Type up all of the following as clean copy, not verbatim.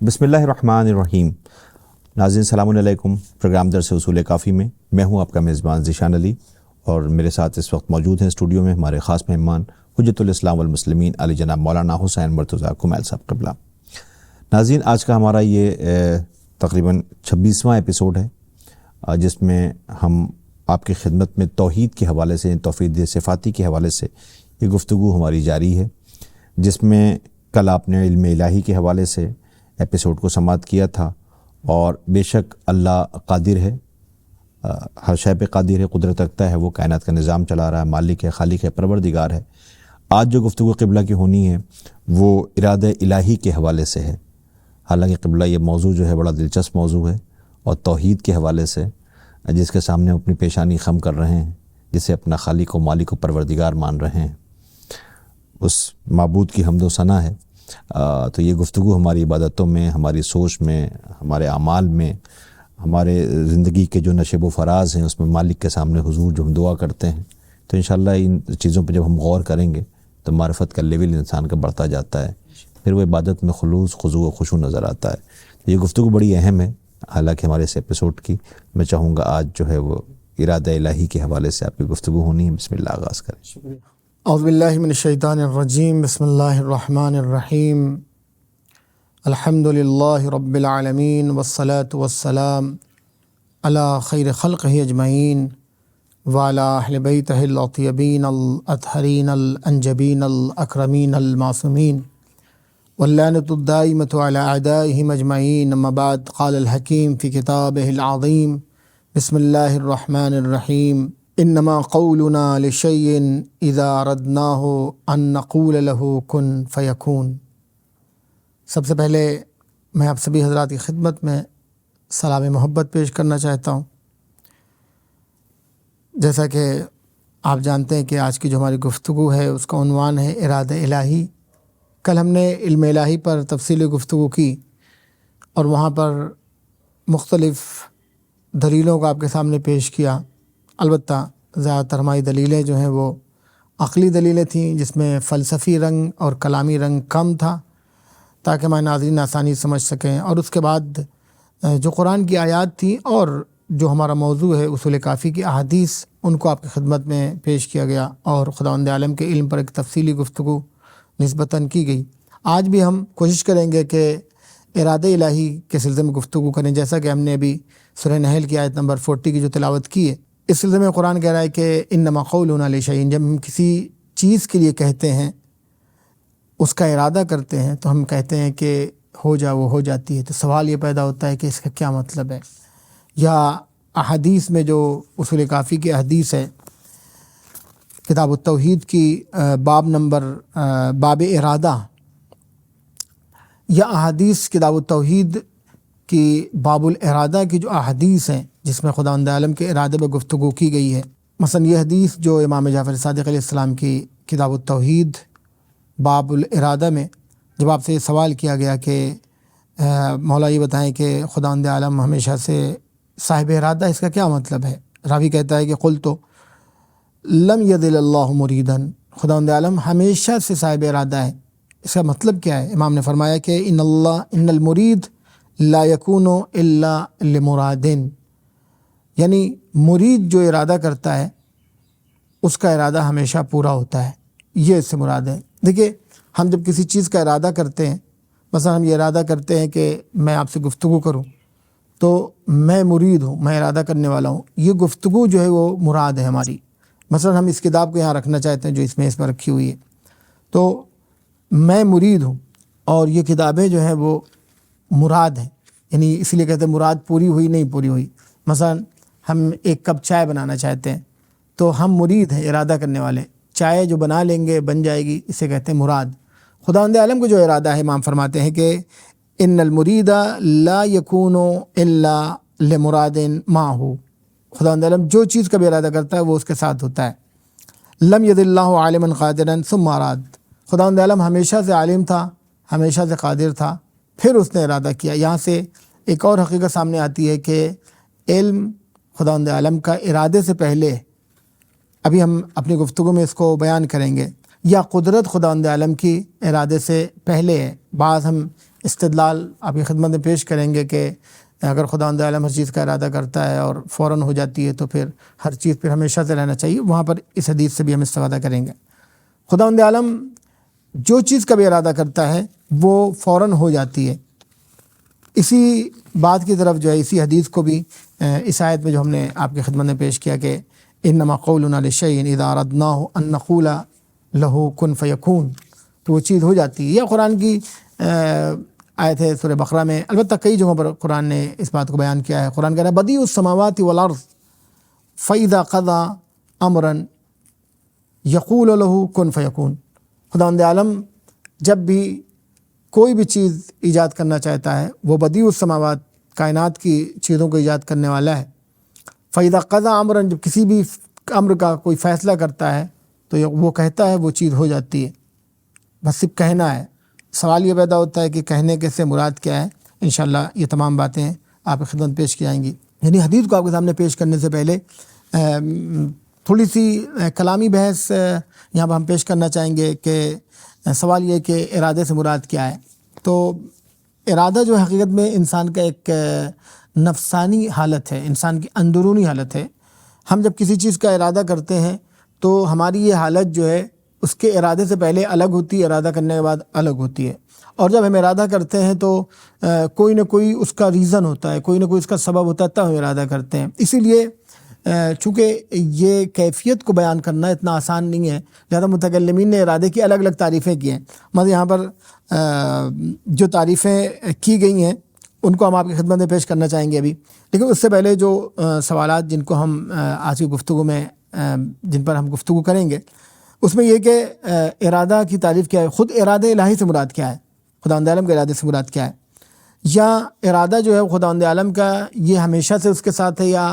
بسم اللہ الرحمن الرحیم۔ ناظرین السلام علیکم۔ پروگرام درس اصول کافی میں میں ہوں آپ کا میزبان ذیشان علی، اور میرے ساتھ اس وقت موجود ہیں اسٹوڈیو میں ہمارے خاص مہمان حجت الاسلام والمسلمین علی جناب مولانا حسین مرتضیٰ کمیل صاحب قبلہ۔ ناظرین، آج کا ہمارا یہ تقریباً 26واں ایپیسوڈ ہے، جس میں ہم آپ کی خدمت میں توحید کے حوالے سے، توحید صفاتی کے حوالے سے یہ گفتگو ہماری جاری ہے، جس میں کل آپ نے علم الہی کے حوالے سے ایپیسوڈ کو سماعت کیا تھا، اور بے شک اللہ قادر ہے، ہر شے پہ قادر ہے، قدرت رکھتا ہے، وہ کائنات کا نظام چلا رہا ہے، مالک ہے، خالق ہے، پروردگار ہے۔ آج جو گفتگو قبلہ کی ہونی ہے وہ ارادہ الہی کے حوالے سے ہے۔ حالانکہ قبلہ یہ موضوع جو ہے بڑا دلچسپ موضوع ہے، اور توحید کے حوالے سے جس کے سامنے اپنی پیشانی خم کر رہے ہیں، جسے اپنا خالق و مالک و پروردگار مان رہے ہیں، اس معبود کی حمد و ثنا ہے۔ تو یہ گفتگو ہماری عبادتوں میں، ہماری سوچ میں، ہمارے اعمال میں، ہمارے زندگی کے جو نشیب و فراز ہیں، اس میں مالک کے سامنے حضور جو ہم دعا کرتے ہیں، تو انشاءاللہ ان چیزوں پہ جب ہم غور کریں گے تو معرفت کا لیول انسان کا بڑھتا جاتا ہے، پھر وہ عبادت میں خلوص، خضوع و خشوع نظر آتا ہے۔ یہ گفتگو بڑی اہم ہے۔ حالانکہ ہمارے اس ایپیسوڈ کی میں چاہوں گا آج جو ہے وہ ارادہ الہی کے حوالے سے آپ کی گفتگو ہونی ہے۔ بسم اللہ، آغاز کریں۔ شکریہ۔ اعوذ باللہ من الشیطان الرجیم، بسم اللہ الرحمن الرحیم، الحمد للہ رب العالمین، والصلاة والسلام علی خیر خلقہ اجمعین، وعلی اہل بیتہ الاطیبین الاطہرین الانجبین الاکرمین المعصومین، واللعنۃ الدائمۃ علی اعدائہم اجمعین۔ اما بعد، قال الحکیم فی کتابہ العظیم، بسم اللہ الرحمن الرحیم، انما قولنا لشیء اذا اردناہ ان نقول له کن فیکون۔ سب سے پہلے میں آپ سبھی حضرات کی خدمت میں سلام محبت پیش کرنا چاہتا ہوں۔ جیسا کہ آپ جانتے ہیں کہ آج کی جو ہماری گفتگو ہے اس کا عنوان ہے ارادہ الہی۔ کل ہم نے علم الہی پر تفصیلی گفتگو کی، اور وہاں پر مختلف دلیلوں کو آپ کے سامنے پیش کیا۔ البتہ زیادہ تر ہماری دلیلیں جو ہیں وہ عقلی دلیلیں تھیں، جس میں فلسفی رنگ اور کلامی رنگ کم تھا، تاکہ ہمارے ناظرین آسانی سمجھ سکیں۔ اور اس کے بعد جو قرآن کی آیات تھیں، اور جو ہمارا موضوع ہے اصول کافی کی احادیث، ان کو آپ کی خدمت میں پیش کیا گیا، اور خداوند عالم کے علم پر ایک تفصیلی گفتگو نسبتاً کی گئی۔ آج بھی ہم کوشش کریں گے کہ ارادہ الہی کے سلسلے میں گفتگو کریں، جیسا کہ ہم نے ابھی سورہ نحل کی آیت نمبر 40 کی جو تلاوت کی ہے۔ اس سلسلے میں قرآن کہہ رہا ہے کہ انما قولنا لشیء، جب ہم کسی چیز کے لیے کہتے ہیں، اس کا ارادہ کرتے ہیں، تو ہم کہتے ہیں کہ ہو جا، وہ ہو جاتی ہے۔ تو سوال یہ پیدا ہوتا ہے کہ اس کا کیا مطلب ہے؟ یا احادیث میں جو اصول کافی کی حدیث ہے، کتاب التوحید کی باب ارادہ، یا احادیث کتاب التوحید کی باب الارادہ کی جو احادیث ہیں، جس میں خداوند عالم کے ارادے پر گفتگو کی گئی ہے۔ مثلا یہ حدیث جو امام جعفر صادق علیہ السلام کی کتاب التوحید باب الارادہ میں جب آپ سے یہ سوال کیا گیا کہ مولا یہ بتائیں کہ خداوند عالم ہمیشہ سے صاحب ارادہ، اس کا کیا مطلب ہے؟ راوی کہتا ہے کہ قلت لم یضل اللہ مریدا، خداوند عالم ہمیشہ سے صاحب ارادہ ہے، اس کا مطلب کیا ہے؟ امام نے فرمایا کہ ان المرید لا یکون الا لمراد، یعنی مرید جو ارادہ کرتا ہے اس کا ارادہ ہمیشہ پورا ہوتا ہے، یہ اس سے مراد ہے۔ دیکھیے، ہم جب کسی چیز کا ارادہ کرتے ہیں، مثلا ہم یہ ارادہ کرتے ہیں کہ میں آپ سے گفتگو کروں، تو میں مرید ہوں، میں ارادہ کرنے والا ہوں، یہ گفتگو جو ہے وہ مراد ہے ہماری۔ مثلا ہم اس کتاب کو یہاں رکھنا چاہتے ہیں جو اس میں رکھی ہوئی ہے، تو میں مرید ہوں، اور یہ کتابیں جو ہیں وہ مراد ہیں، یعنی اس لیے کہتے ہیں مراد پوری ہوئی نہیں پوری ہوئی۔ مثلا ہم ایک کپ چائے بنانا چاہتے ہیں، تو ہم مرید ہیں، ارادہ کرنے والے، چائے جو بنا لیں گے بن جائے گی، اسے کہتے ہیں مراد۔ خداوند عالم کو جو ارادہ ہے، امام فرماتے ہیں کہ ان المرید لا یکون الا لمراد معہ، خداوند عالم جو چیز کا بھی ارادہ کرتا ہے وہ اس کے ساتھ ہوتا ہے۔ لم یضل اللہ عالما قادرا ثم اراد، خداوند عالم ہمیشہ سے عالم تھا، ہمیشہ سے قادر تھا، پھر اس نے ارادہ کیا۔ یہاں سے ایک اور حقیقت سامنے آتی ہے کہ علم خداوند عالم کا ارادے سے پہلے، ابھی ہم اپنی گفتگو میں اس کو بیان کریں گے، یا قدرت خداوند عالم کی ارادے سے پہلے ہے۔ بعض ہم استدلال آپ کی خدمت میں پیش کریں گے کہ اگر خداوند عالم ہر چیز کا ارادہ کرتا ہے اور فوراً ہو جاتی ہے تو پھر ہر چیز پھر ہمیشہ سے رہنا چاہیے، وہاں پر اس حدیث سے بھی ہم استفادہ کریں گے۔ خداوند عالم جو چیز کا بھی ارادہ کرتا ہے وہ فوراً ہو جاتی ہے۔ اسی بات کی طرف جو ہے اسی حدیث کو بھی اس آیت میں جو ہم نے آپ کی خدمت میں پیش کیا کہ انما قولنا لشیء اذا اردناه ان نقول له کن فیکون، تو وہ چیز ہو جاتی ہے۔ یا قرآن کی آیت ہے سورہ بقرہ میں، البتہ کئی جگہوں پر قرآن نے اس بات کو بیان کیا ہے۔ قرآن کہہ رہا ہے بدیع السماوات والارض فاذا قضى امرا یقول له کن فیکون۔ خداوند عالم جب بھی کوئی بھی چیز ایجاد کرنا چاہتا ہے، وہ بدیع السماوات کائنات کی چیزوں کو ایجاد کرنے والا ہے۔ فاذا قضى امرا، جب کسی بھی امر کا کوئی فیصلہ کرتا ہے تو وہ کہتا ہے وہ چیز ہو جاتی ہے، بس صرف کہنا ہے۔ سوال یہ پیدا ہوتا ہے کہ کہنے کے سے مراد کیا ہے؟ انشاءاللہ یہ تمام باتیں آپ کی خدمت پیش کی جائیں گی۔ یعنی حدیث کو آپ کے سامنے پیش کرنے سے پہلے تھوڑی سی کلامی بحث یہاں پر ہم پیش کرنا چاہیں گے کہ سوال یہ کہ ارادے سے مراد کیا ہے؟ تو ارادہ جو حقیقت میں انسان کا ایک نفسانی حالت ہے، انسان کی اندرونی حالت ہے۔ ہم جب کسی چیز کا ارادہ کرتے ہیں تو ہماری یہ حالت جو ہے اس کے ارادے سے پہلے الگ ہوتی ہے، ارادہ کرنے کے بعد الگ ہوتی ہے۔ اور جب ہم ارادہ کرتے ہیں تو کوئی نہ کوئی اس کا ریزن ہوتا ہے، کوئی نہ کوئی اس کا سبب ہوتا ہے، تب ہم ارادہ کرتے ہیں۔ اسی لیے چونکہ یہ کیفیت کو بیان کرنا اتنا آسان نہیں ہے، لہذا متکلمین نے ارادے کی الگ الگ تعریفیں کی ہیں۔ مثلا یہاں پر جو تعریفیں کی گئی ہیں ان کو ہم آپ کی خدمت میں پیش کرنا چاہیں گے ابھی، لیکن اس سے پہلے جو سوالات جن کو ہم آج کی گفتگو میں جن پر ہم گفتگو کریں گے اس میں یہ کہ ارادہ کی تعریف کیا ہے، خود ارادہ الہی سے مراد کیا ہے، خداوند عالم کے ارادے سے مراد کیا ہے، یا ارادہ جو ہے خداوند عالم کا یہ ہمیشہ سے اس کے ساتھ ہے یا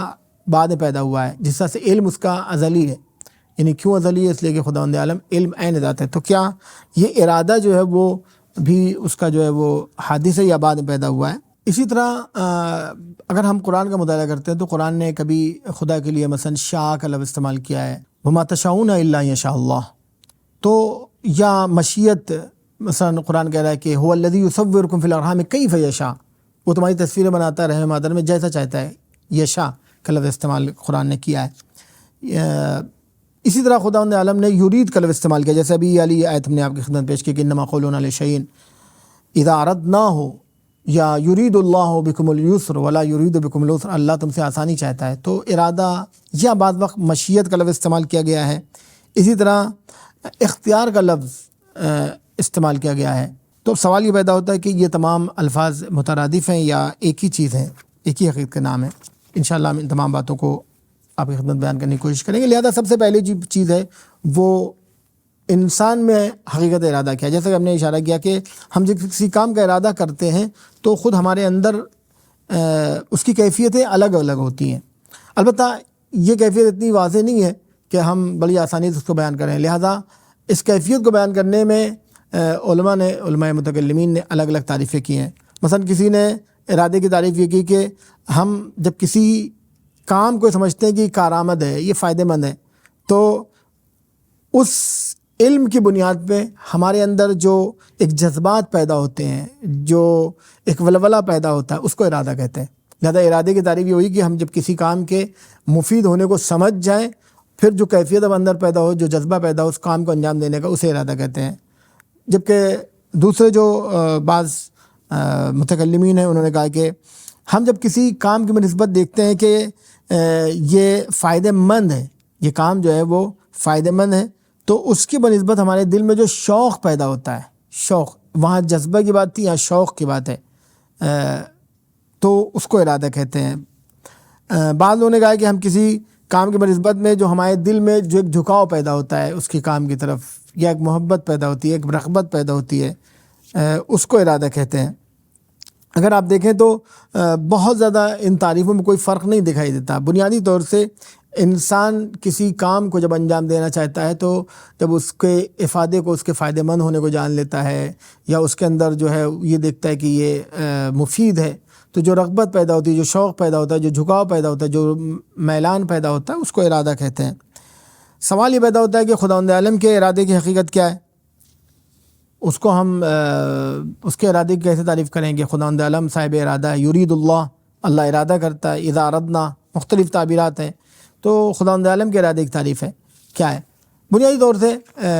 بعد میں پیدا ہوا ہے، جس طرح سے علم اس کا ازلی ہے۔ یعنی کیوں ازلی ہے؟ اس لیے کہ خداوند عالم علم عین ذات ہے۔ تو کیا یہ ارادہ جو ہے وہ بھی اس کا جو ہے وہ حادث ہے یا بعد میں پیدا ہوا ہے؟ اسی طرح اگر ہم قرآن کا مطالعہ کرتے ہیں تو قرآن نے کبھی خدا کے لیے مثلا شاء کا لفظ استعمال کیا ہے، وما تشاؤون الا ان یشاء اللہ، تو یا مشیت، مثلا قرآن کہہ رہا ہے کہ هو الذی یصورکم فی الارحام کیف یشاء، وہ تمہاری تصویریں بناتا ہے رحم مادر میں جیسا چاہتا ہے، یشاء کا لفظ استعمال قرآن نے کیا ہے۔ اسی طرح خداوند عالم نے یرید کا لفظ استعمال کیا، جیسے ابھی علی آیت ہم نے آپ کی خدمت پیش کی کہ انما قولنا لشیء اذا اردناہ، یا یرید اللہ بکم الیسر ولا یرید بکم العسر، اللہ تم سے آسانی چاہتا ہے۔ تو ارادہ یا بعض وقت مشیت کا لفظ استعمال کیا گیا ہے۔ اسی طرح اختیار کا لفظ استعمال کیا گیا ہے۔ تو سوال یہ پیدا ہوتا ہے کہ یہ تمام الفاظ مترادف ہیں یا ایک ہی چیز ہے، ایک ہی حقیقت کا نام ہے؟ انشاءاللہ ہم ان تمام باتوں کو آپ کی خدمت بیان کرنے کی کوشش کریں گے۔ لہذا سب سے پہلی جو چیز ہے وہ انسان میں حقیقت ارادہ کیا ہے۔ جیسا کہ ہم نے اشارہ کیا کہ ہم جب کسی کام کا ارادہ کرتے ہیں تو خود ہمارے اندر اس کی کیفیتیں الگ الگ ہوتی ہیں۔ البتہ یہ کیفیت اتنی واضح نہیں ہے کہ ہم بڑی آسانی سے اس کو بیان کریں، لہذا اس کیفیت کو بیان کرنے میں علماء متکلمین نے الگ الگ تعریفیں کی ہیں۔ مثلا کسی نے ارادے کی تعریف یہ کی کہ ہم جب کسی کام کو سمجھتے ہیں کہ یہ کارآمد ہے، یہ فائدہ مند ہے، تو اس علم کی بنیاد پہ ہمارے اندر جو ایک جذبات پیدا ہوتے ہیں، جو ایک ولولہ پیدا ہوتا ہے، اس کو ارادہ کہتے ہیں۔ لہذا ارادے کی تعریف یہ ہوئی کہ ہم جب کسی کام کے مفید ہونے کو سمجھ جائیں، پھر جو کیفیت اب اندر پیدا ہو، جو جذبہ پیدا ہو اس کام کو انجام دینے کا، اسے ارادہ کہتے ہیں۔ جبکہ دوسرے جو بعض متکلمین ہیں انہوں نے کہا کہ ہم جب کسی کام کی نسبت دیکھتے ہیں کہ یہ فائدہ مند ہے، یہ کام جو ہے وہ فائدہ مند ہے، تو اس کی بنسبت ہمارے دل میں جو شوق پیدا ہوتا ہے، شوق، وہاں جذبہ کی بات تھی، یہاں شوق کی بات ہے، تو اس کو ارادہ کہتے ہیں۔ بعض لوگوں نے کہا کہ ہم کسی کام کی بنسبت میں جو ہمارے دل میں جو ایک جھکاؤ پیدا ہوتا ہے اس کی کام کی طرف، یا ایک محبت پیدا ہوتی ہے، ایک رغبت پیدا ہوتی ہے، اس کو ارادہ کہتے ہیں۔ اگر آپ دیکھیں تو بہت زیادہ ان تعریفوں میں کوئی فرق نہیں دکھائی دیتا۔ بنیادی طور سے انسان کسی کام کو جب انجام دینا چاہتا ہے تو جب اس کے افادے کو، اس کے فائدہ مند ہونے کو جان لیتا ہے، یا اس کے اندر جو ہے یہ دیکھتا ہے کہ یہ مفید ہے، تو جو رغبت پیدا ہوتی ہے، جو شوق پیدا ہوتا ہے، جو جھکاؤ پیدا ہوتا ہے، جو میلان پیدا ہوتا ہے، اس کو ارادہ کہتے ہیں۔ سوال یہ پیدا ہوتا ہے کہ خداوند عالم کے ارادے کی حقیقت کیا ہے؟ اس کو ہم اس کے ارادے کی کیسے تعریف کریں گے؟ خداوند عالم صاحب ارادہ ہے، یرید اللہ ارادہ کرتا ہے، اذا اردنا مختلف تعبیرات ہیں، تو خداوند عالم کے ارادے کی تعریف ہے کیا ہے؟ بنیادی طور سے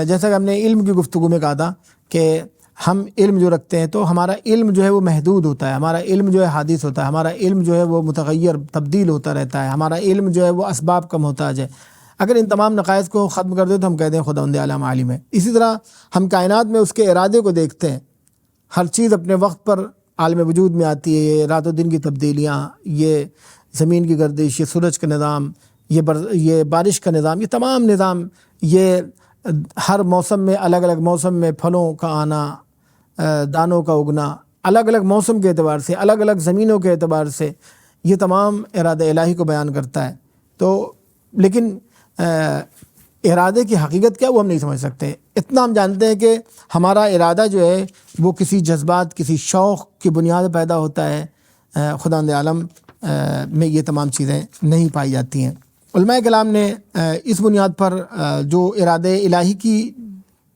جیسا کہ ہم نے علم کی گفتگو میں کہا تھا کہ ہم علم جو رکھتے ہیں تو ہمارا علم جو ہے وہ محدود ہوتا ہے، ہمارا علم جو ہے حادث ہوتا ہے، ہمارا علم جو ہے وہ متغیر تبدیل ہوتا رہتا ہے، ہمارا علم جو ہے وہ اسباب کا محتاج ہے۔ اگر ان تمام نقائص کو ختم کر دیں تو ہم کہتے ہیں خداوند عالم عالم ہے۔ اسی طرح ہم کائنات میں اس کے ارادے کو دیکھتے ہیں، ہر چیز اپنے وقت پر عالم وجود میں آتی ہے، یہ رات و دن کی تبدیلیاں، یہ زمین کی گردش، یہ سورج کا نظام، یہ بارش کا نظام، یہ تمام نظام، یہ ہر موسم میں الگ الگ موسم میں پھلوں کا آنا، دانوں کا اگنا، الگ الگ موسم کے اعتبار سے، الگ الگ زمینوں کے اعتبار سے، یہ تمام ارادہ الہی کو بیان کرتا ہے۔ تو لیکن ارادے کی حقیقت کیا وہ ہم نہیں سمجھ سکتے۔ اتنا ہم جانتے ہیں کہ ہمارا ارادہ جو ہے وہ کسی جذبات، کسی شوق کی بنیاد پیدا ہوتا ہے، خداوند عالم میں یہ تمام چیزیں نہیں پائی جاتی ہیں۔ علماء کلام نے اس بنیاد پر جو ارادے الہی کی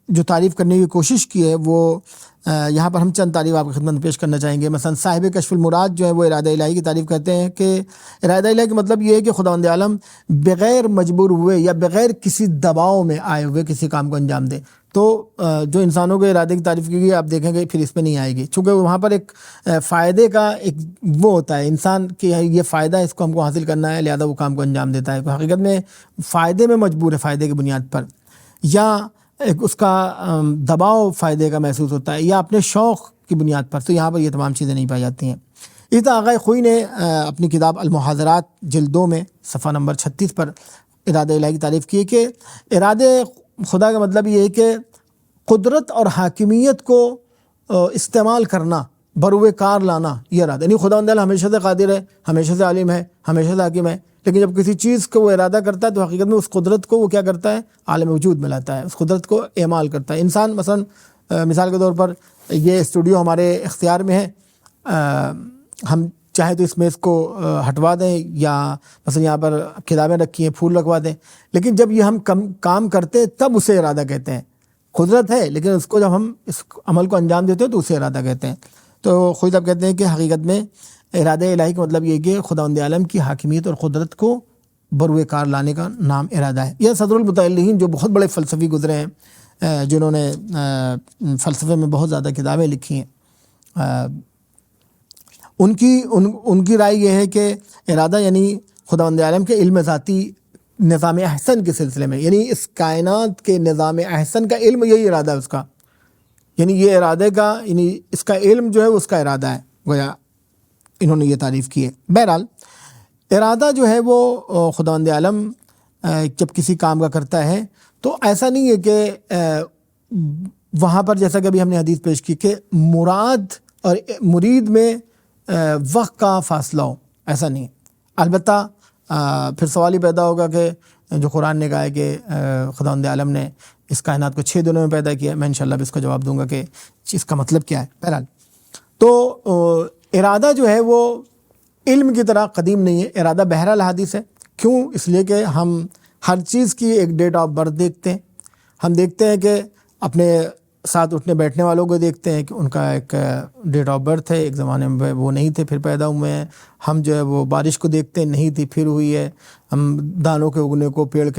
جو تعریف کرنے کی کوشش کی ہے وہ یہاں پر ہم چند تعریف آپ کی خدمت میں پیش کرنا چاہیں گے۔ مثلا صاحب کشف المراد جو ہے وہ ارادہ الہی کی تعریف کرتے ہیں کہ ارادہ الہی کا مطلب یہ ہے کہ خداوند عالم بغیر مجبور ہوئے یا بغیر کسی دباؤ میں آئے ہوئے کسی کام کو انجام دے۔ تو جو انسانوں کے ارادے کی تعریف کی گئی آپ دیکھیں گے پھر اس میں نہیں آئے گی، چونکہ وہاں پر ایک فائدے کا ایک وہ ہوتا ہے انسان کہ یہ فائدہ ہے، اس کو ہم کو حاصل کرنا ہے، لہذا وہ کام کو انجام دیتا ہے۔ حقیقت میں فائدے میں مجبور ہے، فائدے کی بنیاد پر، یا ایک اس کا دباؤ فائدے کا محسوس ہوتا ہے، یا اپنے شوق کی بنیاد پر۔ تو یہاں پر یہ تمام چیزیں نہیں پائی جاتی ہیں۔ اس طرح آغا خوئی نے اپنی کتاب المحاضرات جلد 2 میں صفحہ نمبر 36 پر ارادہ الہی کی تعریف کی کہ ارادے خدا کا مطلب یہ ہے کہ قدرت اور حاکمیت کو استعمال کرنا، بروئے کار لانا، یہ ارادہ۔ یعنی خداوند تعالیٰ ہمیشہ سے قادر ہے، ہمیشہ سے عالم ہے، ہمیشہ سے حاکم ہے، لیکن جب کسی چیز کو وہ ارادہ کرتا ہے تو حقیقت میں اس قدرت کو وہ کیا کرتا ہے؟ عالم وجود میں لاتا ہے، اس قدرت کو اعمال کرتا ہے۔ انسان مثلا مثال کے طور پر یہ اسٹوڈیو ہمارے اختیار میں ہے، ہم چاہیں تو اس میز کو ہٹوا دیں، یا مثلا یہاں پر کتابیں رکھی ہیں پھول رکھوا دیں، لیکن جب یہ ہم کام کرتے ہیں تب اسے ارادہ کہتے ہیں۔ قدرت ہے لیکن اس کو جب ہم اس عمل کو انجام دیتے ہیں تو اسے ارادہ کہتے ہیں۔ تو خود اب کہتے ہیں کہ حقیقت میں ارادہ الہی کا مطلب یہ کہ خداوند عالم کی حاکمیت اور قدرت کو بروئے کار لانے کا نام ارادہ ہے۔ یہ صدر المتعلقین جو بہت بڑے فلسفی گزرے ہیں، جنہوں نے فلسفے میں بہت زیادہ کتابیں لکھی ہیں، ان کی رائے یہ ہے کہ ارادہ یعنی خداوند عالم کے علم ذاتی نظام احسن کے سلسلے میں، یعنی اس کائنات کے نظام احسن کا علم، یہی ارادہ ہے اس کا، یعنی یہ ارادے کا، یعنی اس کا علم جو ہے اس کا ارادہ ہے، گویا انہوں نے یہ تعریف کی ہے۔ بہرحال ارادہ جو ہے وہ خداوند عالم جب کسی کام کا کرتا ہے تو ایسا نہیں ہے کہ وہاں پر جیسا کہ ابھی ہم نے حدیث پیش کی کہ مراد اور مرید میں وقت کا فاصلہ ہو، ایسا نہیں ہے۔ البتہ پھر سوال ہی پیدا ہوگا کہ جو قرآن نے کہا ہے کہ خداوند عالم نے اس کائنات کو 6 دنوں میں پیدا کیا، میں انشاءاللہ اب اس کا جواب دوں گا کہ اس کا مطلب کیا ہے۔ بہرحال تو ارادہ جو ہے وہ علم کی طرح قدیم نہیں ہے، ارادہ بہرحال حادث ہے۔ کیوں؟ اس لیے کہ ہم ہر چیز کی ایک ڈیٹ آف برتھ دیکھتے ہیں، ہم دیکھتے ہیں کہ اپنے ساتھ اٹھنے بیٹھنے والوں کو دیکھتے ہیں کہ ان کا ایک ڈیٹ آف برتھ ہے، ایک زمانے میں وہ نہیں تھے پھر پیدا ہوئے ہیں۔ ہم جو ہے وہ بارش کو دیکھتے ہیں، نہیں تھی پھر ہوئی ہے۔ ہم دانوں کے اگنے کو، پیڑوں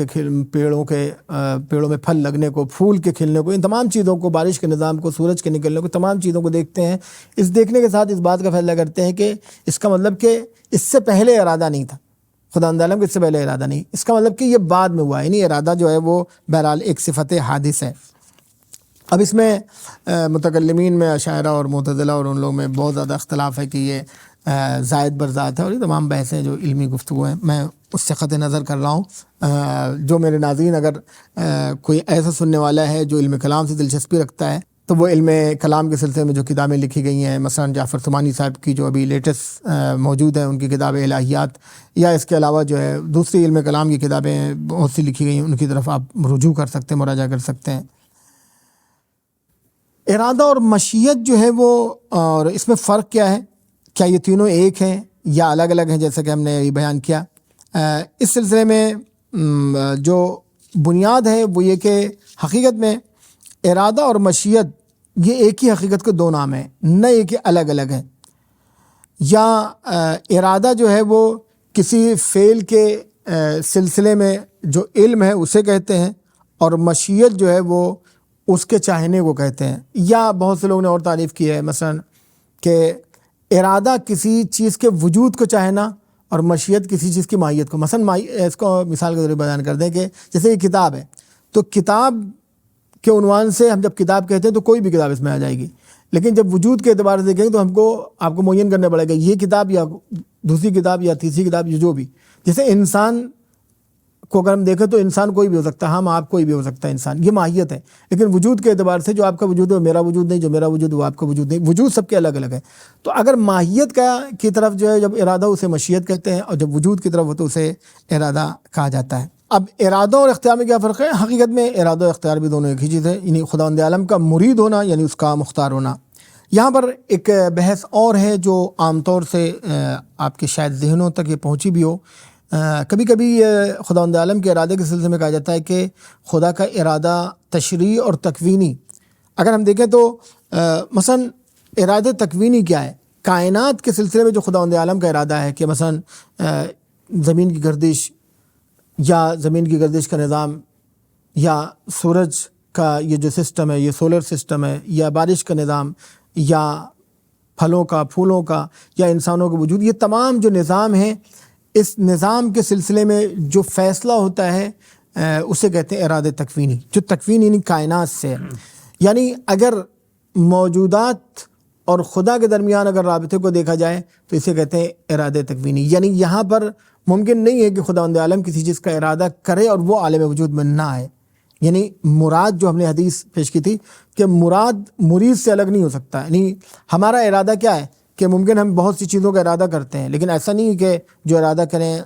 میں پھل لگنے کو، پھول کے کھلنے کو، ان تمام چیزوں کو، بارش کے نظام کو، سورج کے نکلنے کو، تمام چیزوں کو دیکھتے ہیں۔ اس دیکھنے کے ساتھ اس بات کا فیصلہ کرتے ہیں کہ اس کا مطلب کہ اس سے پہلے ارادہ نہیں تھا، خداوند عالم کے اس سے پہلے ارادہ نہیں، اس کا مطلب کہ یہ بعد میں ہوا ہے۔ یعنی ارادہ جو ہے وہ بہرحال ایک صفت حادث ہے۔ اب اس میں متکلمین میں اشاعرہ اور معتزلہ اور ان لوگوں میں بہت زیادہ اختلاف ہے کہ یہ زائد بر ذات ہے، اور یہ تمام بحثیں جو علمی گفتگو ہیں میں اس سے قطع نظر کر رہا ہوں۔ جو میرے ناظرین اگر کوئی ایسا سننے والا ہے جو علم کلام سے دلچسپی رکھتا ہے تو وہ علم کلام کے سلسلے میں جو کتابیں لکھی گئی ہیں، مثلا جعفر ثمانی صاحب کی جو ابھی لیٹسٹ موجود ہیں، ان کی کتاب الہیات، یا اس کے علاوہ جو ہے دوسری علم کلام کی کتابیں بہت سی لکھی گئی ہیں، ان کی طرف آپ رجوع کر سکتے ہیں، مراجعہ کر سکتے ہیں۔ ارادہ اور مشیت جو ہے وہ، اور اس میں فرق کیا ہے؟ کیا یہ تینوں ایک ہیں یا الگ الگ ہیں؟ جیسا کہ ہم نے بیان کیا، اس سلسلے میں جو بنیاد ہے وہ یہ کہ حقیقت میں ارادہ اور مشیت یہ ایک ہی حقیقت کے دو نام ہیں، نہ یہ کہ الگ الگ ہیں. یا ارادہ جو ہے وہ کسی فعل کے سلسلے میں جو علم ہے اسے کہتے ہیں، اور مشیت جو ہے وہ اس کے چاہنے کو کہتے ہیں. یا بہت سے لوگوں نے اور تعریف کی ہے مثلا کہ ارادہ کسی چیز کے وجود کو چاہنا اور مشیت کسی چیز کی ماہیت کو. مثلا اس کو مثال کے ذریعے بیان کر دیں کہ جیسے یہ کتاب ہے، تو کتاب کے عنوان سے ہم جب کتاب کہتے ہیں تو کوئی بھی کتاب اس میں آ جائے گی، لیکن جب وجود کے اعتبار سے دیکھیں تو آپ کو معین کرنا پڑے گا یہ کتاب یا دوسری کتاب یا تیسری کتاب یا جو بھی. جیسے انسان کو اگر ہم دیکھیں تو انسان کوئی بھی ہو سکتا ہے، ہم آپ کوئی بھی ہو سکتا ہے انسان، یہ ماہیت ہے. لیکن وجود کے اعتبار سے جو آپ کا وجود ہے وہ میرا وجود نہیں، جو میرا وجود وہ آپ کا وجود نہیں، وجود سب کے الگ الگ ہے. تو اگر ماہیت کی طرف جو ہے جب ارادہ اسے مشیت کہتے ہیں، اور جب وجود کی طرف ہو تو اسے ارادہ کہا جاتا ہے. اب ارادہ اور اختیار میں کیا فرق ہے؟ حقیقت میں ارادہ اور اختیار بھی دونوں ایک ہی چیز ہے، یعنی خداوند عالم کا مرید ہونا یعنی اس کا مختار ہونا. یہاں پر ایک بحث اور ہے جو عام طور سے آپ کے شاید ذہنوں تک یہ پہنچی بھی ہو. کبھی کبھی خداوند عالم کے ارادے کے سلسلے میں کہا جاتا ہے کہ خدا کا ارادہ تشریعی اور تکوینی. اگر ہم دیکھیں تو مثلا ارادہ تکوینی کیا ہے؟ کائنات کے سلسلے میں جو خداوند عالم کا ارادہ ہے کہ مثلا زمین کی گردش یا زمین کی گردش کا نظام، یا سورج کا یہ جو سسٹم ہے، یہ سولر سسٹم ہے، یا بارش کا نظام، یا پھلوں کا، پھولوں کا، یا انسانوں کا وجود، یہ تمام جو نظام ہیں، اس نظام کے سلسلے میں جو فیصلہ ہوتا ہے اسے کہتے ہیں ارادہ تکوینی. جو تکوین یعنی کائنات سے ہے. یعنی اگر موجودات اور خدا کے درمیان اگر رابطے کو دیکھا جائے تو اسے کہتے ہیں ارادہ تکوینی. یعنی یہاں پر ممکن نہیں ہے کہ خداوند عالم کسی چیز کا ارادہ کرے اور وہ عالم وجود میں نہ آئے. یعنی مراد جو ہم نے حدیث پیش کی تھی کہ مراد مرید سے الگ نہیں ہو سکتا. یعنی ہمارا ارادہ کیا ہے کہ ممکن ہم بہت سی چیزوں کا ارادہ کرتے ہیں، لیکن ایسا نہیں کہ جو ارادہ کریں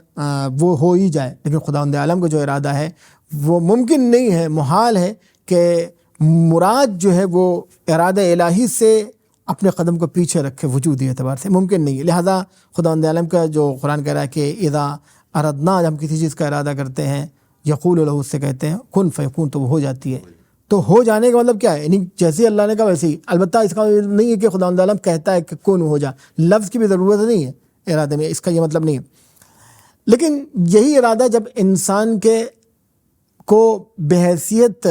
وہ ہو ہی جائے. لیکن خداوند عالم کا جو ارادہ ہے وہ ممکن نہیں ہے، محال ہے کہ مراد جو ہے وہ ارادہ الہی سے اپنے قدم کو پیچھے رکھے وجودی اعتبار سے، ممکن نہیں ہے. لہذا خداوند عالم کا جو قرآن کہہ رہا ہے کہ اذا اردنا، جب ہم کسی چیز کا ارادہ کرتے ہیں، یقول له، اس سے کہتے ہیں کن فیکون، تو وہ ہو جاتی ہے. تو ہو جانے کا مطلب کیا ہے؟ یعنی جیسے اللہ نے کہا ویسے ہی. البتہ اس کا نہیں ہے کہ خداوند عالم کہتا ہے کہ کن ہو جا، لفظ کی بھی ضرورت نہیں ہے ارادے میں، اس کا یہ مطلب نہیں ہے. لیکن یہی ارادہ جب انسان کو بحیثیت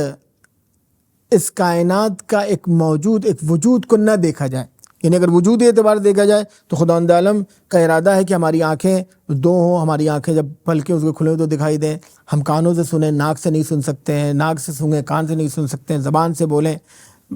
اس کائنات کا ایک موجود، ایک وجود کو نہ دیکھا جائے، یعنی اگر وجودی اعتبار دیکھا جائے تو خداوند عالم کا ارادہ ہے کہ ہماری آنکھیں دو ہوں، ہماری آنکھیں جب پلکیں اس کو کھلیں تو دکھائی دیں، ہم کانوں سے سنیں، ناک سے نہیں سن سکتے ہیں، ناک سے سنیں، کان سے نہیں سن سکتے ہیں، زبان سے بولیں،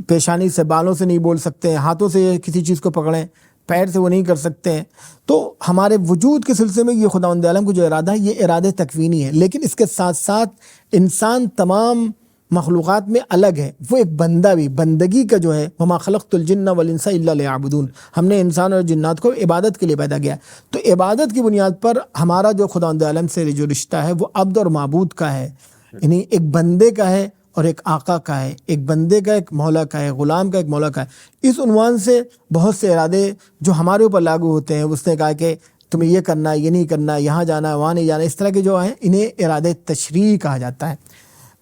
پیشانی سے، بالوں سے نہیں بول سکتے ہیں، ہاتھوں سے کسی چیز کو پکڑیں، پیر سے وہ نہیں کر سکتے ہیں. تو ہمارے وجود کے سلسلے میں یہ خداوند عالم کو جو ارادہ ہے یہ ارادہ تکوینی ہے. لیکن اس کے ساتھ ساتھ انسان تمام مخلوقات میں الگ ہے. وہ ایک بندہ بھی، بندگی کا جو ہے وما خلقت الجن والانس الا لیعبدون، ہم نے انسان اور جنات کو عبادت کے لیے پیدا کیا. تو عبادت کی بنیاد پر ہمارا جو خداوند عالم سے جو رشتہ ہے وہ عبد اور معبود کا ہے. یعنی ایک بندے کا ہے اور ایک آقا کا ہے، ایک بندے کا ایک مولا کا ہے، غلام کا ایک مولا کا ہے. اس عنوان سے بہت سے ارادے جو ہمارے اوپر لاگو ہوتے ہیں، اس نے کہا کہ تمہیں یہ کرنا ہے، یہ نہیں کرنا ہے، یہاں جانا ہے، وہاں نہیں جانا ہے، اس طرح کے جو ہیں انہیں ارادے تشریعی کہا جاتا ہے.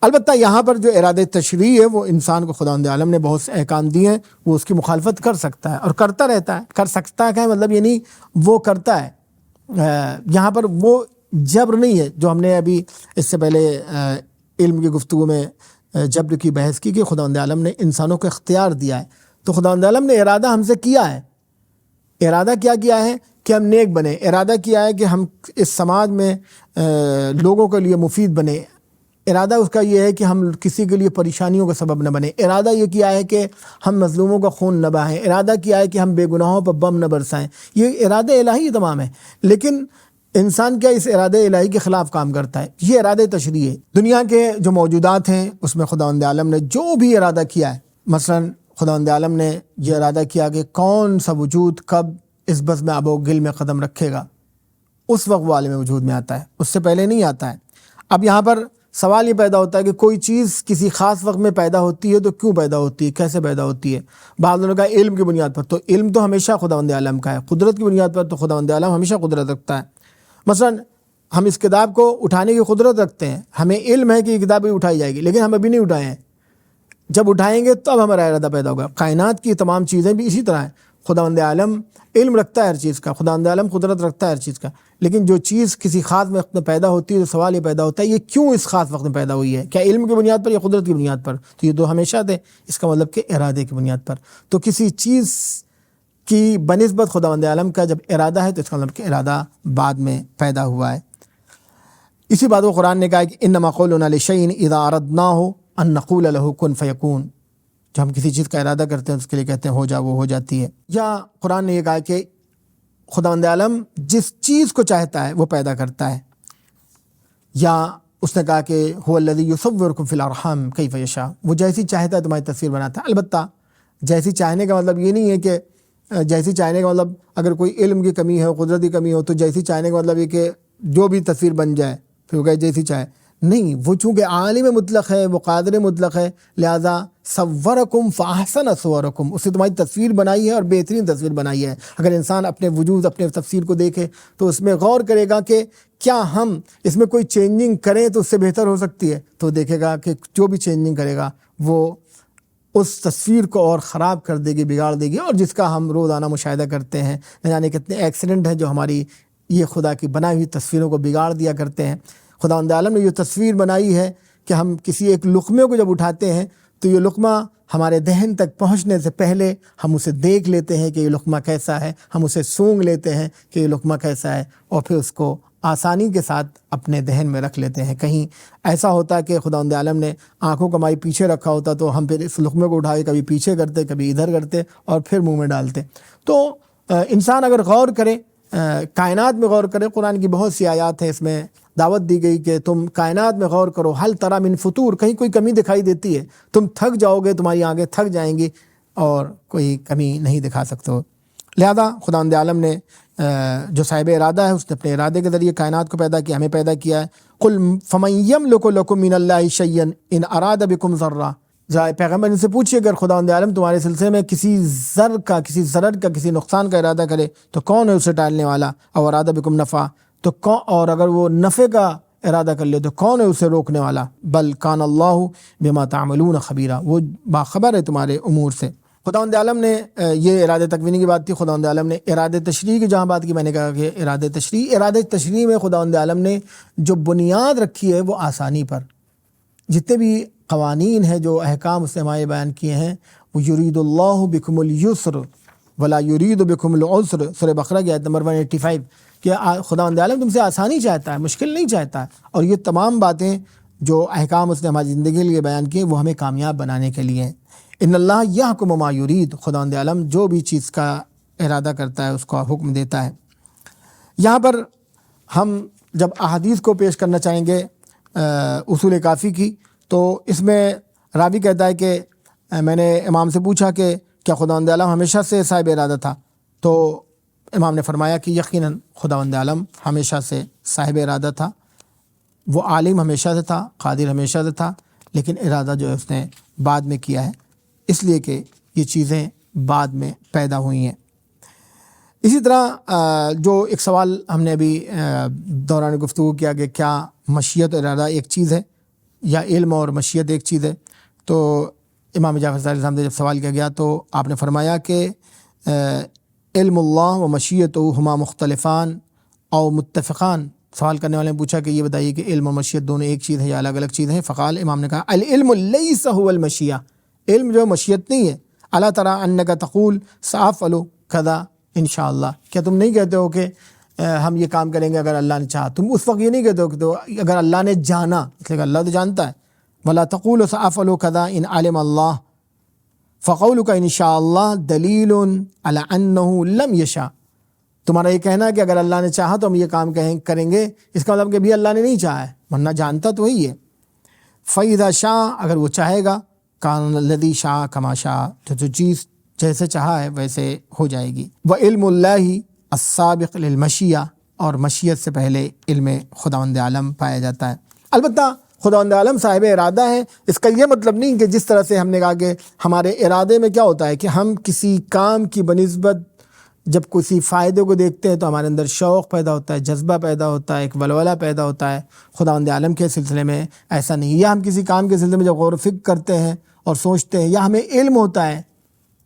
البتہ یہاں پر جو ارادہ تشریعی ہے وہ انسان کو خداوند عالم نے بہت سے احکام دیے ہیں، وہ اس کی مخالفت کر سکتا ہے اور کرتا رہتا ہے. کر سکتا ہے مطلب یعنی وہ کرتا ہے. یہاں پر وہ جبر نہیں ہے جو ہم نے ابھی اس سے پہلے علم کی گفتگو میں جبر کی بحث کی کہ خداوند عالم نے انسانوں کو اختیار دیا ہے. تو خداوند عالم نے ارادہ ہم سے کیا ہے. ارادہ کیا ہے کہ ہم نیک بنے. ارادہ کیا ہے کہ ہم اس سماج میں لوگوں کے لیے مفید بنے. ارادہ اس کا یہ ہے کہ ہم کسی کے لیے پریشانیوں کا سبب نہ بنے. ارادہ یہ کیا ہے کہ ہم مظلوموں کا خون نہ بہائیں. ارادہ کیا ہے کہ ہم بے گناہوں پر بم نہ برسائیں. یہ ارادہ الہی تمام ہے. لیکن انسان کیا اس ارادہ الہی کے خلاف کام کرتا ہے؟ یہ ارادہ تشریعی ہے. دنیا کے جو موجودات ہیں اس میں خداوند عالم نے جو بھی ارادہ کیا ہے، مثلا خداوند عالم نے یہ ارادہ کیا کہ کون سا وجود کب اس بزم آب و گل میں قدم رکھے گا، اس وقت وہ عالم وجود میں آتا ہے، اس سے پہلے نہیں آتا ہے. اب یہاں پر سوال یہ پیدا ہوتا ہے کہ کوئی چیز کسی خاص وقت میں پیدا ہوتی ہے تو کیوں پیدا ہوتی ہے، کیسے پیدا ہوتی ہے؟ بعض لوگوں کا علم کی بنیاد پر، تو علم تو ہمیشہ خداوند عالم کا ہے. قدرت کی بنیاد پر تو خداوند عالم ہمیشہ قدرت رکھتا ہے. مثلا ہم اس کتاب کو اٹھانے کی قدرت رکھتے ہیں، ہمیں علم ہے کہ یہ کتاب بھی اٹھائی جائے گی، لیکن ہم ابھی نہیں اٹھائے ہیں. جب اٹھائیں گے تو اب ہمارا ارادہ پیدا ہوگا۔ کائنات کی تمام چیزیں بھی اسی طرح ہیں، خداوند عالم علم رکھتا ہے ہر چیز کا، خداوند عالم قدرت رکھتا ہے ہر چیز کا، لیکن جو چیز کسی خاص وقت میں پیدا ہوتی ہے تو سوال یہ پیدا ہوتا ہے یہ کیوں اس خاص وقت میں پیدا ہوئی ہے، کیا علم کی بنیاد پر یا قدرت کی بنیاد پر؟ تو یہ دو ہمیشہ تھے، اس کا مطلب کہ ارادے کی بنیاد پر۔ تو کسی چیز کی بنسبت خداوند عالم کا جب ارادہ ہے تو اس کا مطلب کہ ارادہ بعد میں پیدا ہوا ہے۔ اسی بات کو قرآن نے کہا کہ انما قولنا لشیء اذا اردناہ ان نقول له کن فیکون، جو ہم کسی چیز کا ارادہ کرتے ہیں اس کے لیے کہتے ہیں ہو جا، وہ ہو جاتی ہے۔ یا قرآن نے یہ کہا کہ خداوند عالم جس چیز کو چاہتا ہے وہ پیدا کرتا ہے، یا اس نے کہا کہ هو الذی یصورکم فی الارحام کیف یشاء، وہ جیسی چاہتا ہے تمہاری تصویر بناتا ہے۔ البتہ جیسی چاہنے کا مطلب یہ نہیں ہے کہ جیسی چاہنے کا مطلب اگر کوئی علم کی کمی ہے، قدرت کی کمی ہو تو جیسی چاہنے کا مطلب یہ کہ جو بھی تصویر بن جائے پھر وہ کہے جیسی چاہے، نہیں، وہ چونکہ عالم مطلق ہے، وہ قادر مطلق ہے، لہذا صورکم فاحسن صورکم، اس نے تمہاری تصویر بنائی ہے اور بہترین تصویر بنائی ہے۔ اگر انسان اپنے وجود، اپنے تفسیر کو دیکھے تو اس میں غور کرے گا کہ کیا ہم اس میں کوئی چینجنگ کریں تو اس سے بہتر ہو سکتی ہے، تو دیکھے گا کہ جو بھی چینجنگ کرے گا وہ اس تصویر کو اور خراب کر دے گی، بگاڑ دے گی، اور جس کا ہم روزانہ مشاہدہ کرتے ہیں، نہ جانے کتنے ایکسیڈنٹ ہیں جو ہماری یہ خدا کی بنائی ہوئی تصویروں کو بگاڑ دیا کرتے ہیں۔ خداوند عالم نے یہ تصویر بنائی ہے کہ ہم کسی ایک لقمے کو جب اٹھاتے ہیں تو یہ لقمہ ہمارے دہن تک پہنچنے سے پہلے ہم اسے دیکھ لیتے ہیں کہ یہ لقمہ کیسا ہے، ہم اسے سونگھ لیتے ہیں کہ یہ لقمہ کیسا ہے، اور پھر اس کو آسانی کے ساتھ اپنے دہن میں رکھ لیتے ہیں۔ کہیں ایسا ہوتا کہ خداوند عالم نے آنکھوں کو ہماری پیچھے رکھا ہوتا تو ہم پھر اس لقمے کو اٹھا کے کبھی پیچھے کرتے، کبھی ادھر کرتے اور پھر منہ میں ڈالتے۔ تو انسان اگر غور کرے، کائنات میں غور کرے، قرآن کی بہت سی آیات ہیں، اس میں دعوت دی گئی کہ تم کائنات میں غور کرو، حل تری من فطور، کہیں کوئی کمی دکھائی دیتی ہے، تم تھک جاؤ گے، تمہاری آنکھیں تھک جائیں گی اور کوئی کمی نہیں دکھا سکتے ہو۔ لہذا خداوند عالم نے جو صاحب ارادہ ہے اس نے اپنے ارادے کے ذریعے کائنات کو پیدا کیا، ہمیں پیدا کیا ہے۔ قل فمن یملک لکم من اللہ شیئا ان اراد بکم ضرا، پیغمبر ان سے پوچھیے اگر خداوند عالم تمہارے سلسلے میں کسی ضرر کا، کسی ضرر کا، کسی نقصان کا ارادہ کرے تو کون ہے اسے ٹالنے والا، اور اراد بکم نفع تو کون، اور اگر وہ نفع کا ارادہ کر لے تو کون ہے اسے روکنے والا، بل کان اللہ بما تعملون خبیرا، وہ باخبر ہے تمہارے امور سے۔ خداوند عالم نے یہ ارادہ تکوینی کی بات تھی، خداوند عالم نے ارادہ تشریعی کی جہاں بات کی، میں نے کہا کہ ارادہ تشریعی میں خداوند عالم نے جو بنیاد رکھی ہے وہ آسانی پر، جتنے بھی قوانین ہیں، جو احکام اس نے ہمارے بیان کیے ہیں، وہ یرید اللہ بکم الیسر ولا یرید بکم العسر، سورہ بقرہ کی آیت نمبر 185، کہ خداوند عالم تم سے آسانی چاہتا ہے، مشکل نہیں چاہتا ہے، اور یہ تمام باتیں جو احکام اس نے ہماری زندگی کے لیے بیان کیے وہ ہمیں کامیاب بنانے کے لیے ہیں۔ ان اللہ یحکم ما یرید، خداوند عالم جو بھی چیز کا ارادہ کرتا ہے اس کو حکم دیتا ہے۔ یہاں پر ہم جب احادیث کو پیش کرنا چاہیں گے اصول کافی کی، تو اس میں راوی کہتا ہے کہ میں نے امام سے پوچھا کہ کیا خداوند عالم ہمیشہ سے صاحب ارادہ تھا، تو امام نے فرمایا کہ یقیناً خداوند عالم ہمیشہ سے صاحب ارادہ تھا، وہ عالم ہمیشہ سے تھا، قادر ہمیشہ سے تھا، لیکن ارادہ جو ہے اس نے بعد میں کیا ہے، اس لیے کہ یہ چیزیں بعد میں پیدا ہوئی ہیں۔ اسی طرح جو ایک سوال ہم نے ابھی دوران گفتگو کیا کہ کیا مشیت اور ارادہ ایک چیز ہے یا علم اور مشیت ایک چیز ہے، تو امام جعفر صادق صاحب سے جب سوال کیا گیا تو آپ نے فرمایا کہ علم اللہ و مشیت ہما مختلفان او متفقان۔ سوال کرنے والے نے پوچھا کہ یہ بتائیے کہ علم و مشیت دونوں ایک چیز ہے یا الگ الگ چیز ہیں؟ فقال، امام نے کہا العلم لیس هو المشیہ، علم جو مشیت نہیں ہے۔ الا تری انک تقول سافعل کذا انشاءاللہ، کیا تم نہیں کہتے ہو کہ ہم یہ کام کریں گے اگر اللہ نے چاہا؟ تم اس وقت یہ نہیں کہتے ہو کہ تو اگر اللہ نے جانا، اس لیے کہ اللہ تو جانتا ہے۔ ولا تقول سافعل کذا ان علم اللہ فقولک ان شاء اللہ دلیل علی انہ لم یشاء، تمہارا یہ کہنا ہے کہ اگر اللہ نے چاہا تو ہم یہ کام کریں گے، اس کا مطلب کہ بھی اللہ نے نہیں چاہا ہے، ورنہ جانتا تو وہی ہے۔ فَإِذَا شَاءَ، اگر وہ چاہے گا، کان الذی شاء کما شاء، تو جو چیز جیسے چاہا ہے ویسے ہو جائے گی۔ وعلم اللہ السابق للمشیہ، اور مشیت سے پہلے علم خداوند عالم پایا جاتا ہے۔ البتہ خداوند عالم صاحب ارادہ ہے، اس کا یہ مطلب نہیں کہ جس طرح سے ہم نے کہا کہ ہمارے ارادے میں کیا ہوتا ہے کہ ہم کسی کام کی بنسبت جب کسی فائدے کو دیکھتے ہیں تو ہمارے اندر شوق پیدا ہوتا ہے، جذبہ پیدا ہوتا ہے، ایک ولولہ پیدا ہوتا ہے۔ خداوند عالم کے سلسلے میں ایسا نہیں، یا ہم کسی کام کے سلسلے میں جب غور و فکر کرتے ہیں اور سوچتے ہیں، یا ہمیں علم ہوتا ہے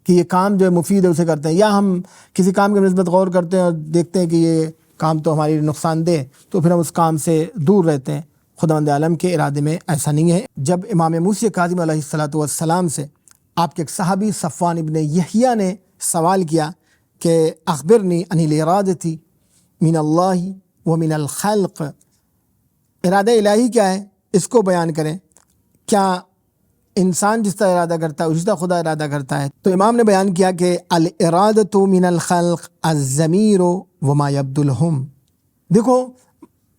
کہ یہ کام جو ہے مفید ہے اسے کرتے ہیں، یا ہم کسی کام کی نسبت غور کرتے ہیں اور دیکھتے ہیں کہ یہ کام تو ہماری نقصان دہ، تو پھر ہم اس کام سے دور رہتے ہیں۔ خداوند عالم کے ارادے میں ایسا نہیں ہے۔ جب امام موسی کاظم علیہ الصلوۃ والسلام سے آپ کے ایک صحابی صفوان ابن یحییٰ نے سوال کیا کہ اخبرنی عن الارادۃ من اللہ ومن الخلق، ارادہ الہی کیا ہے، اس کو بیان کریں، کیا انسان جس طرح ارادہ کرتا ہے اسی طرح خدا ارادہ کرتا ہے؟ تو امام نے بیان کیا کہ الارادۃ من الخلق الضمیر وما یبدو لهم۔ دیکھو،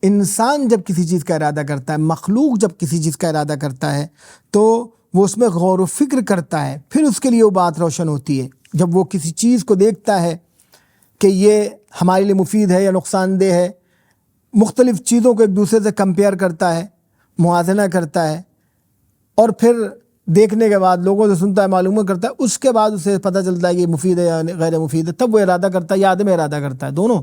انسان جب کسی چیز کا ارادہ کرتا ہے، مخلوق جب کسی چیز کا ارادہ کرتا ہے تو وہ اس میں غور و فکر کرتا ہے، پھر اس کے لیے وہ بات روشن ہوتی ہے۔ جب وہ کسی چیز کو دیکھتا ہے کہ یہ ہمارے لیے مفید ہے یا نقصان دہ ہے، مختلف چیزوں کو ایک دوسرے سے کمپیئر کرتا ہے، موازنہ کرتا ہے، اور پھر دیکھنے کے بعد لوگوں سے سنتا ہے، معلومات کرتا ہے، اس کے بعد اسے پتہ چلتا ہے کہ یہ مفید ہے یا غیر مفید ہے، تب وہ ارادہ کرتا ہے یا عدم ارادہ کرتا ہے، دونوں۔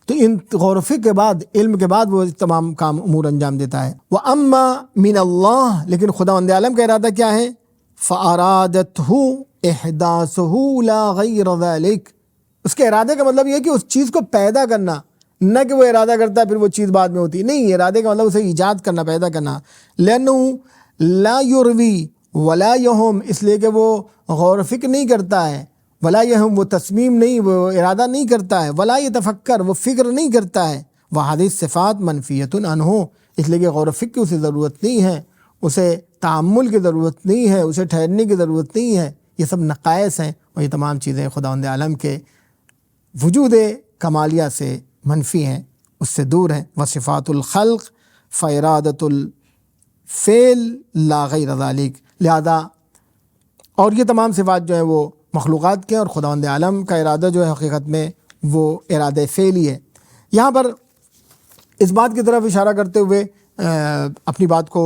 تو ان غور و فکر کے بعد، علم کے بعد وہ تمام کام امور انجام دیتا ہے۔ وَأَمَّا مِنَ اللَّهِ، لیکن خداوند عالم کا ارادہ کیا ہے؟ فَأَرَادَتْهُ إِحْدَاثُهُ لَا غَيْرَ ذَلِكَ، اس کے ارادے کا مطلب یہ ہے کہ اس چیز کو پیدا کرنا، نہ کہ وہ ارادہ کرتا ہے پھر وہ چیز بعد میں ہوتی ہے، نہیں، ارادے کا مطلب اسے ایجاد کرنا، پیدا کرنا۔ لَأَنَّهُ لَا يُرْوِي وَلَا يَهُمْ، اس لیے کہ وہ غور و فکر نہیں کرتا ہے، ولا یہم، وہ تصمیم نہیں، وہ ارادہ نہیں کرتا ہے، ولا یتفکر، وہ فکر نہیں کرتا ہے، وہذہ صفات منفیۃ عنہ، اس لیے کہ غور و فکر کی اسے ضرورت نہیں ہے، اسے تأمل کی ضرورت نہیں ہے، اسے ٹھہرنے کی ضرورت نہیں ہے، یہ سب نقائص ہیں، اور یہ تمام چیزیں خداوند عالم کے وجود کمالیہ سے منفی ہیں، اس سے دور ہیں۔ وصفات الخلق فارادۃ الفعل لا غیر ذلک، لہذا اور یہ تمام صفات جو ہیں وہ مخلوقات کے، اور خداوند عالم کا ارادہ جو ہے حقیقت میں وہ ارادہ فعلی ہے۔ یہاں پر اس بات کی طرف اشارہ کرتے ہوئے اپنی بات کو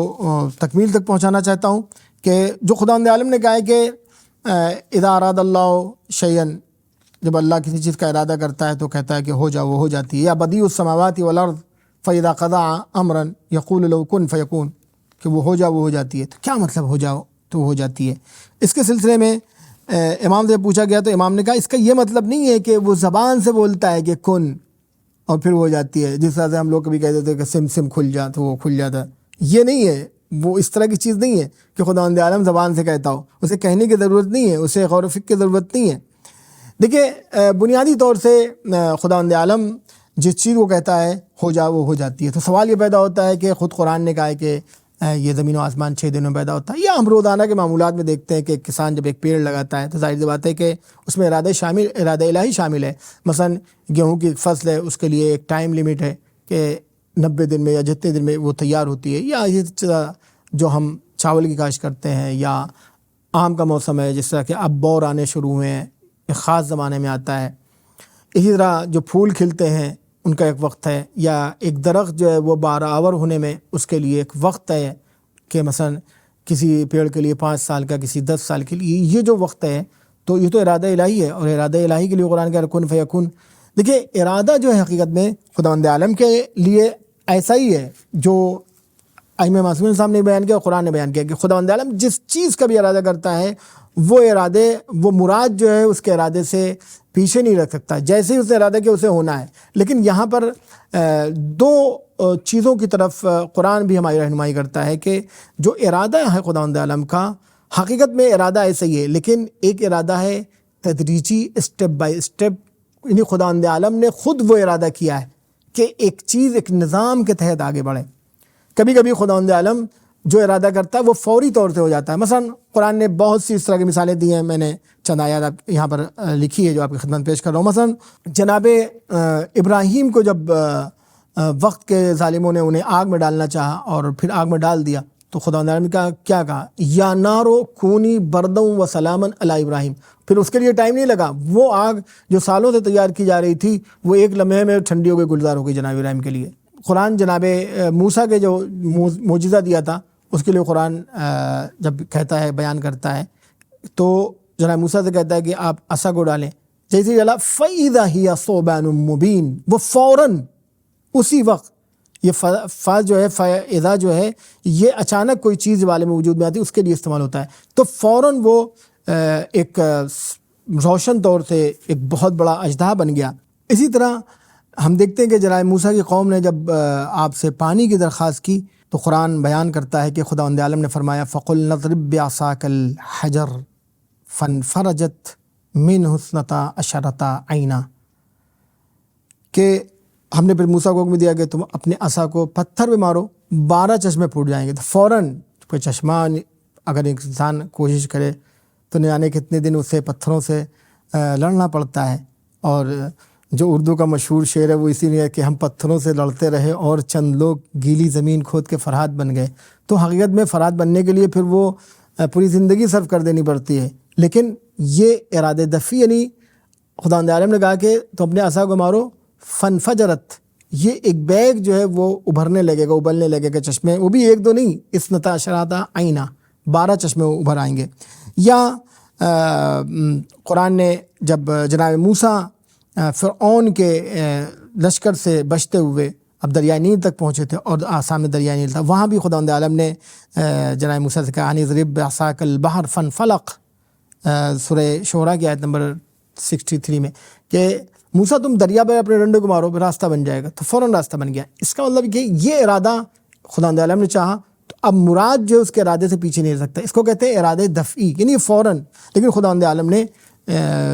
تکمیل تک پہنچانا چاہتا ہوں کہ جو خداوند عالم نے کہا ہے کہ اذا اراد اللہ شیئا، جب اللہ کسی چیز کا ارادہ کرتا ہے تو کہتا ہے کہ ہو جاؤ، وہ ہو جاتی ہے، یا بدیع السماوات والارض فاذا قضى امرا یقول له کن فیکون، کہ وہ ہو جاؤ، وہ ہو جاتی ہے۔ تو کیا مطلب ہو جاؤ تو وہ ہو جاتی ہے؟ اس کے سلسلے میں امام سے پوچھا گیا تو امام نے کہا اس کا یہ مطلب نہیں ہے کہ وہ زبان سے بولتا ہے کہ کن اور پھر وہ ہو جاتی ہے، جس طرح سے ہم لوگ کبھی کہہ دیتے ہیں کہ سم سم کھل جا تو وہ کھل جاتا ہے، یہ نہیں ہے، وہ اس طرح کی چیز نہیں ہے کہ خداوند عالم زبان سے کہتا ہو، اسے کہنے کی ضرورت نہیں ہے، اسے غور و فکر کی ضرورت نہیں ہے۔ دیکھیے، بنیادی طور سے خداوند عالم جس چیز کو کہتا ہے ہو جا، وہ ہو جاتی ہے۔ تو سوال یہ پیدا ہوتا ہے کہ خود قرآن نے کہا ہے کہ یہ زمین و آسمان 6 دنوں میں پیدا ہوتا ہے، یا ہم روزانہ کے معمولات میں دیکھتے ہیں کہ ایک کسان جب ایک پیڑ لگاتا ہے تو ظاہر سی بات ہے کہ اس میں ارادہ الہی شامل ہے۔ مثلا گیہوں کی فصل ہے، اس کے لیے ایک ٹائم لیمٹ ہے کہ 90 دن میں یا جتنے دن میں وہ تیار ہوتی ہے، یا اسی طرح جو ہم چاول کی کاشت کرتے ہیں، یا آم کا موسم ہے، جس طرح کہ اب بور آنے شروع ہوئے ہیں، ایک خاص زمانے میں آتا ہے۔ اسی طرح جو پھول کھلتے ہیں ان کا ایک وقت ہے، یا ایک درخت جو ہے وہ 12 آور ہونے میں اس کے لیے ایک وقت ہے کہ مثلا کسی پیڑ کے لیے 5 سال کا، کسی 10 سال کے لیے، یہ جو وقت ہے تو یہ تو ارادہ الہی ہے، اور ارادہ الہی کے لیے قرآن کا کن فیکون۔ دیکھیے، ارادہ جو ہے حقیقت میں خداوند عالم کے لیے ایسا ہی ہے جو ائمہ معصومین صاحب نے بیان کیا، قرآن نے بیان کیا کہ خداوند عالم جس چیز کا بھی ارادہ کرتا ہے وہ ارادے، وہ مراد جو ہے اس کے ارادے سے پیچھے نہیں رکھ سکتا، جیسے ہی اس نے ارادہ کیا اسے ہونا ہے۔ لیکن یہاں پر 2 چیزوں کی طرف قرآن بھی ہماری رہنمائی کرتا ہے کہ جو ارادہ ہے خداوند عالم کا، حقیقت میں ارادہ ایسا ہی ہے، لیکن ایک ارادہ ہے تدریجی، اسٹیپ بائی اسٹیپ، یعنی خداوند عالم نے خود وہ ارادہ کیا ہے کہ ایک چیز ایک نظام کے تحت آگے بڑھے۔ کبھی کبھی خداوند عالم جو ارادہ کرتا ہے وہ فوری طور سے ہو جاتا ہے۔ مثلا قرآن نے بہت سی اس طرح کی مثالیں دی ہیں، میں نے چند آیات یہاں پر لکھی ہے جو آپ کی خدمت پیش کر رہا ہوں۔ مثلا جناب ابراہیم کو جب وقت کے ظالموں نے انہیں آگ میں ڈالنا چاہا اور پھر آگ میں ڈال دیا تو خداوند عالم نے کیا کہا؟ یا نارو کونی بردوں و سلامن علی ابراہیم۔ پھر اس کے لیے ٹائم نہیں لگا، وہ آگ جو سالوں سے تیار کی جا رہی تھی وہ ایک لمحے میں ٹھنڈی ہو گئی، گلزار ہو گئی جناب ابراہیم کے لیے۔ قرآن جناب موسیٰ کے جو معجزہ دیا تھا اس کے لیے قرآن جب کہتا ہے، بیان کرتا ہے، تو جناب موسیٰ سے کہتا ہے کہ آپ عصا کو ڈالیں، جیسے ڈالا فَإِذَا هِيَ ثُعْبَانٌ مُبِينٌ، وہ فوراً اسی وقت یہ فا جو ہے فاذا جو ہے یہ اچانک کوئی چیز عالم وجود میں آتی ہے اس کے لیے استعمال ہوتا ہے، تو فوراً وہ ایک روشن طور سے ایک بہت بڑا اژدہا بن گیا۔ اسی طرح ہم دیکھتے ہیں کہ جناب موسیٰ کی قوم نے جب آپ سے پانی کی درخواست کی تو قرآن بیان کرتا ہے کہ خداوند عالم نے فرمایا فَقُلْ نَضْرِبْ بِعَصَاكَ الْحَجَرَ فَانْفَرَجَتْ مِنْهُ اثْنَتَا عَشَرَةَ عَيْنًا، کہ ہم نے پھر موسیٰ کو حکم دیا کہ تم اپنے عصا کو پتھر پہ مارو 12 چشمے پھوٹ جائیں گے۔ تو فوراً کوئی چشمہ اگر ایک انسان کوشش کرے تو نہ جانے کتنے دن اسے پتھروں سے لڑنا پڑتا ہے، اور جو اردو کا مشہور شعر ہے وہ اسی لیے ہے کہ ہم پتھروں سے لڑتے رہے اور چند لوگ گیلی زمین کھود کے فرات بن گئے۔ تو حقیقت میں فرات بننے کے لیے پھر وہ پوری زندگی صرف کر دینی پڑتی ہے، لیکن یہ ارادہ دفعی یعنی خداوند عالم نے کہا کہ تو اپنے عصا کو مارو، فنفجرت، یہ ایک بیگ جو ہے وہ ابھرنے لگے گا، ابلنے لگے گا چشمے، وہ بھی ایک دو نہیں، اثنتا عشرۃ عینہ، 12 چشمے ابھر آئیں گے۔ یا قرآن نے جب جناب موسیٰ فرعون کے لشکر سے بچتے ہوئے اب دریائے نیل تک پہنچے تھے اور سامنے دریائے نیل تھا، وہاں بھی خداوند عالم نے جناب موسیٰ سے کہا ان اضرب بعصاک البحر فانفلق، سورہ شعراء کی آیت نمبر 63 میں، کہ موسیٰ تم دریا پہ اپنے ڈنڈے کو مارو راستہ بن جائے گا، تو فوراً راستہ بن گیا۔ اس کا مطلب کہ یہ ارادہ خداوند عالم نے چاہا تو اب مراد جو اس کے ارادے سے پیچھے نہیں رہ سکتا، اس کو کہتے ہیں ارادہ دفعی، یعنی فوراً۔ لیکن خداوند عالم نے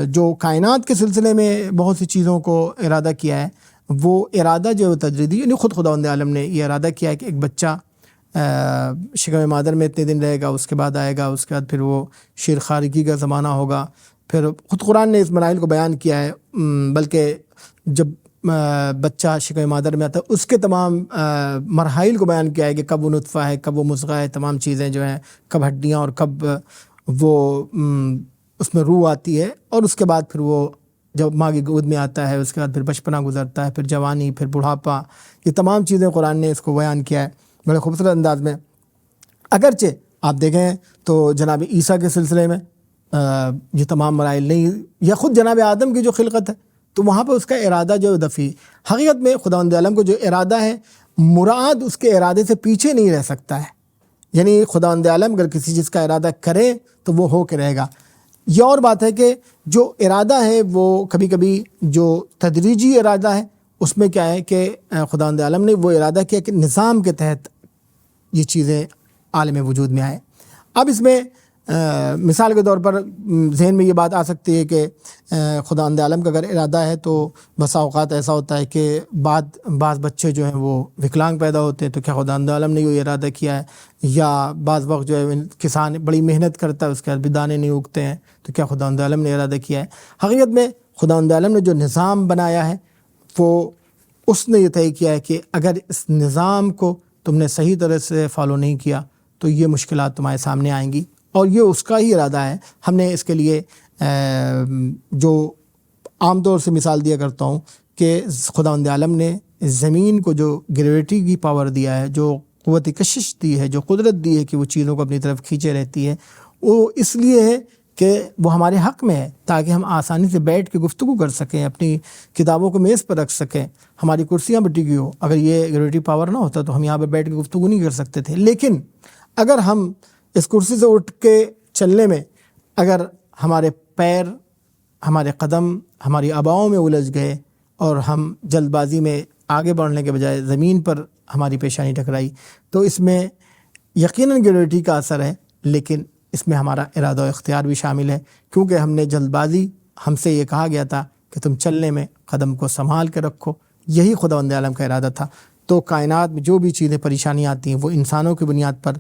جو کائنات کے سلسلے میں بہت سی چیزوں کو ارادہ کیا ہے، وہ ارادہ جو ہے تجریدی، یعنی خود خداوند عالم نے یہ ارادہ کیا ہے کہ ایک بچہ شکم مادر میں اتنے دن رہے گا، اس کے بعد آئے گا، اس کے بعد پھر وہ شیر خارگی کا زمانہ ہوگا۔ پھر خود قرآن نے اس مراحل کو بیان کیا ہے، بلکہ جب بچہ شکم مادر میں آتا ہے اس کے تمام مراحل کو بیان کیا ہے کہ کب وہ نطفہ ہے، کب وہ مضغہ ہے، تمام چیزیں جو ہیں، کب ہڈیاں اور کب وہ اس میں روح آتی ہے، اور اس کے بعد پھر وہ جب ماں کی گود میں آتا ہے، اس کے بعد پھر بچپنا گزرتا ہے، پھر جوانی، پھر بڑھاپا، یہ تمام چیزیں قرآن نے اس کو بیان کیا ہے بڑے خوبصورت انداز میں۔ اگرچہ آپ دیکھیں تو جناب عیسیٰ کے سلسلے میں یہ تمام مراحل نہیں، یا خود جناب آدم کی جو خلقت ہے تو وہاں پہ اس کا ارادہ جو دفعی، حقیقت میں خداوند عالم کو جو ارادہ ہے مراد اس کے ارادے سے پیچھے نہیں رہ سکتا ہے، یعنی خداوند عالم اگر کسی چیز کا ارادہ کرے تو وہ ہو کے رہے گا۔ یہ اور بات ہے کہ جو ارادہ ہے وہ کبھی کبھی جو تدریجی ارادہ ہے اس میں کیا ہے کہ خداوند عالم نے وہ ارادہ کیا کہ نظام کے تحت یہ چیزیں عالم وجود میں آئے۔ اب اس میں مثال کے طور پر ذہن میں یہ بات آ سکتی ہے کہ خداوند عالم کا اگر ارادہ ہے تو بسا اوقات ایسا ہوتا ہے کہ بعض بچے جو ہیں وہ وکلانگ پیدا ہوتے ہیں، تو کیا خداوند عالم نے یہ ارادہ کیا ہے؟ یا بعض وقت جو ہے کسان بڑی محنت کرتا ہے، اس کے بعد بھی دانے نہیں اگتے ہیں، تو کیا خداوند عالم نے ارادہ کیا ہے؟ حقیقت میں خداوند عالم نے جو نظام بنایا ہے وہ اس نے یہ طے کیا ہے کہ اگر اس نظام کو تم نے صحیح طرح سے فالو نہیں کیا تو یہ مشکلات تمہارے سامنے آئیں گی، اور یہ اس کا ہی ارادہ ہے۔ ہم نے اس کے لیے جو عام طور سے مثال دیا کرتا ہوں کہ خداوند عالم نے زمین کو جو گریویٹی کی پاور دیا ہے، جو قوت کشش دی ہے، جو قدرت دی ہے کہ وہ چیزوں کو اپنی طرف کھینچے رہتی ہے، وہ اس لیے ہے کہ وہ ہمارے حق میں ہے، تاکہ ہم آسانی سے بیٹھ کے گفتگو کر سکیں، اپنی کتابوں کو میز پر رکھ سکیں، ہماری کرسیاں بھی ٹکی ہو۔ اگر یہ گریویٹی پاور نہ ہوتا تو ہم یہاں پہ بیٹھ کے گفتگو نہیں کر سکتے تھے۔ لیکن اگر ہم اس کرسی سے اٹھ کے چلنے میں اگر ہمارے پیر، ہمارے قدم ہماری آباؤں میں الجھ گئے اور ہم جلد بازی میں آگے بڑھنے کے بجائے زمین پر ہماری پیشانی ٹکرائی، تو اس میں یقیناً گریویٹی کا اثر ہے، لیکن اس میں ہمارا ارادہ و اختیار بھی شامل ہے، کیونکہ ہم نے جلد بازی، ہم سے یہ کہا گیا تھا کہ تم چلنے میں قدم کو سنبھال کے رکھو، یہی خداوند عالم کا ارادہ تھا۔ تو کائنات میں جو بھی چیزیں پریشانیاں آتی ہیں وہ انسانوں کی بنیاد پر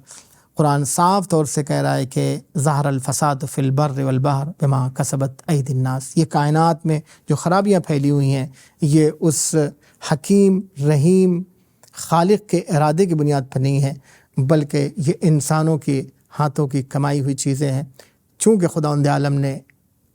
قرآن صاف طور سے کہہ رہا ہے کہ ظہر الفساد فی البر والبحر بما کسبت ایدی الناس، یہ کائنات میں جو خرابیاں پھیلی ہوئی ہیں یہ اس حکیم رحیم خالق کے ارادے کی بنیاد پر نہیں ہے، بلکہ یہ انسانوں کے ہاتھوں کی کمائی ہوئی چیزیں ہیں۔ چونکہ خداوند عالم نے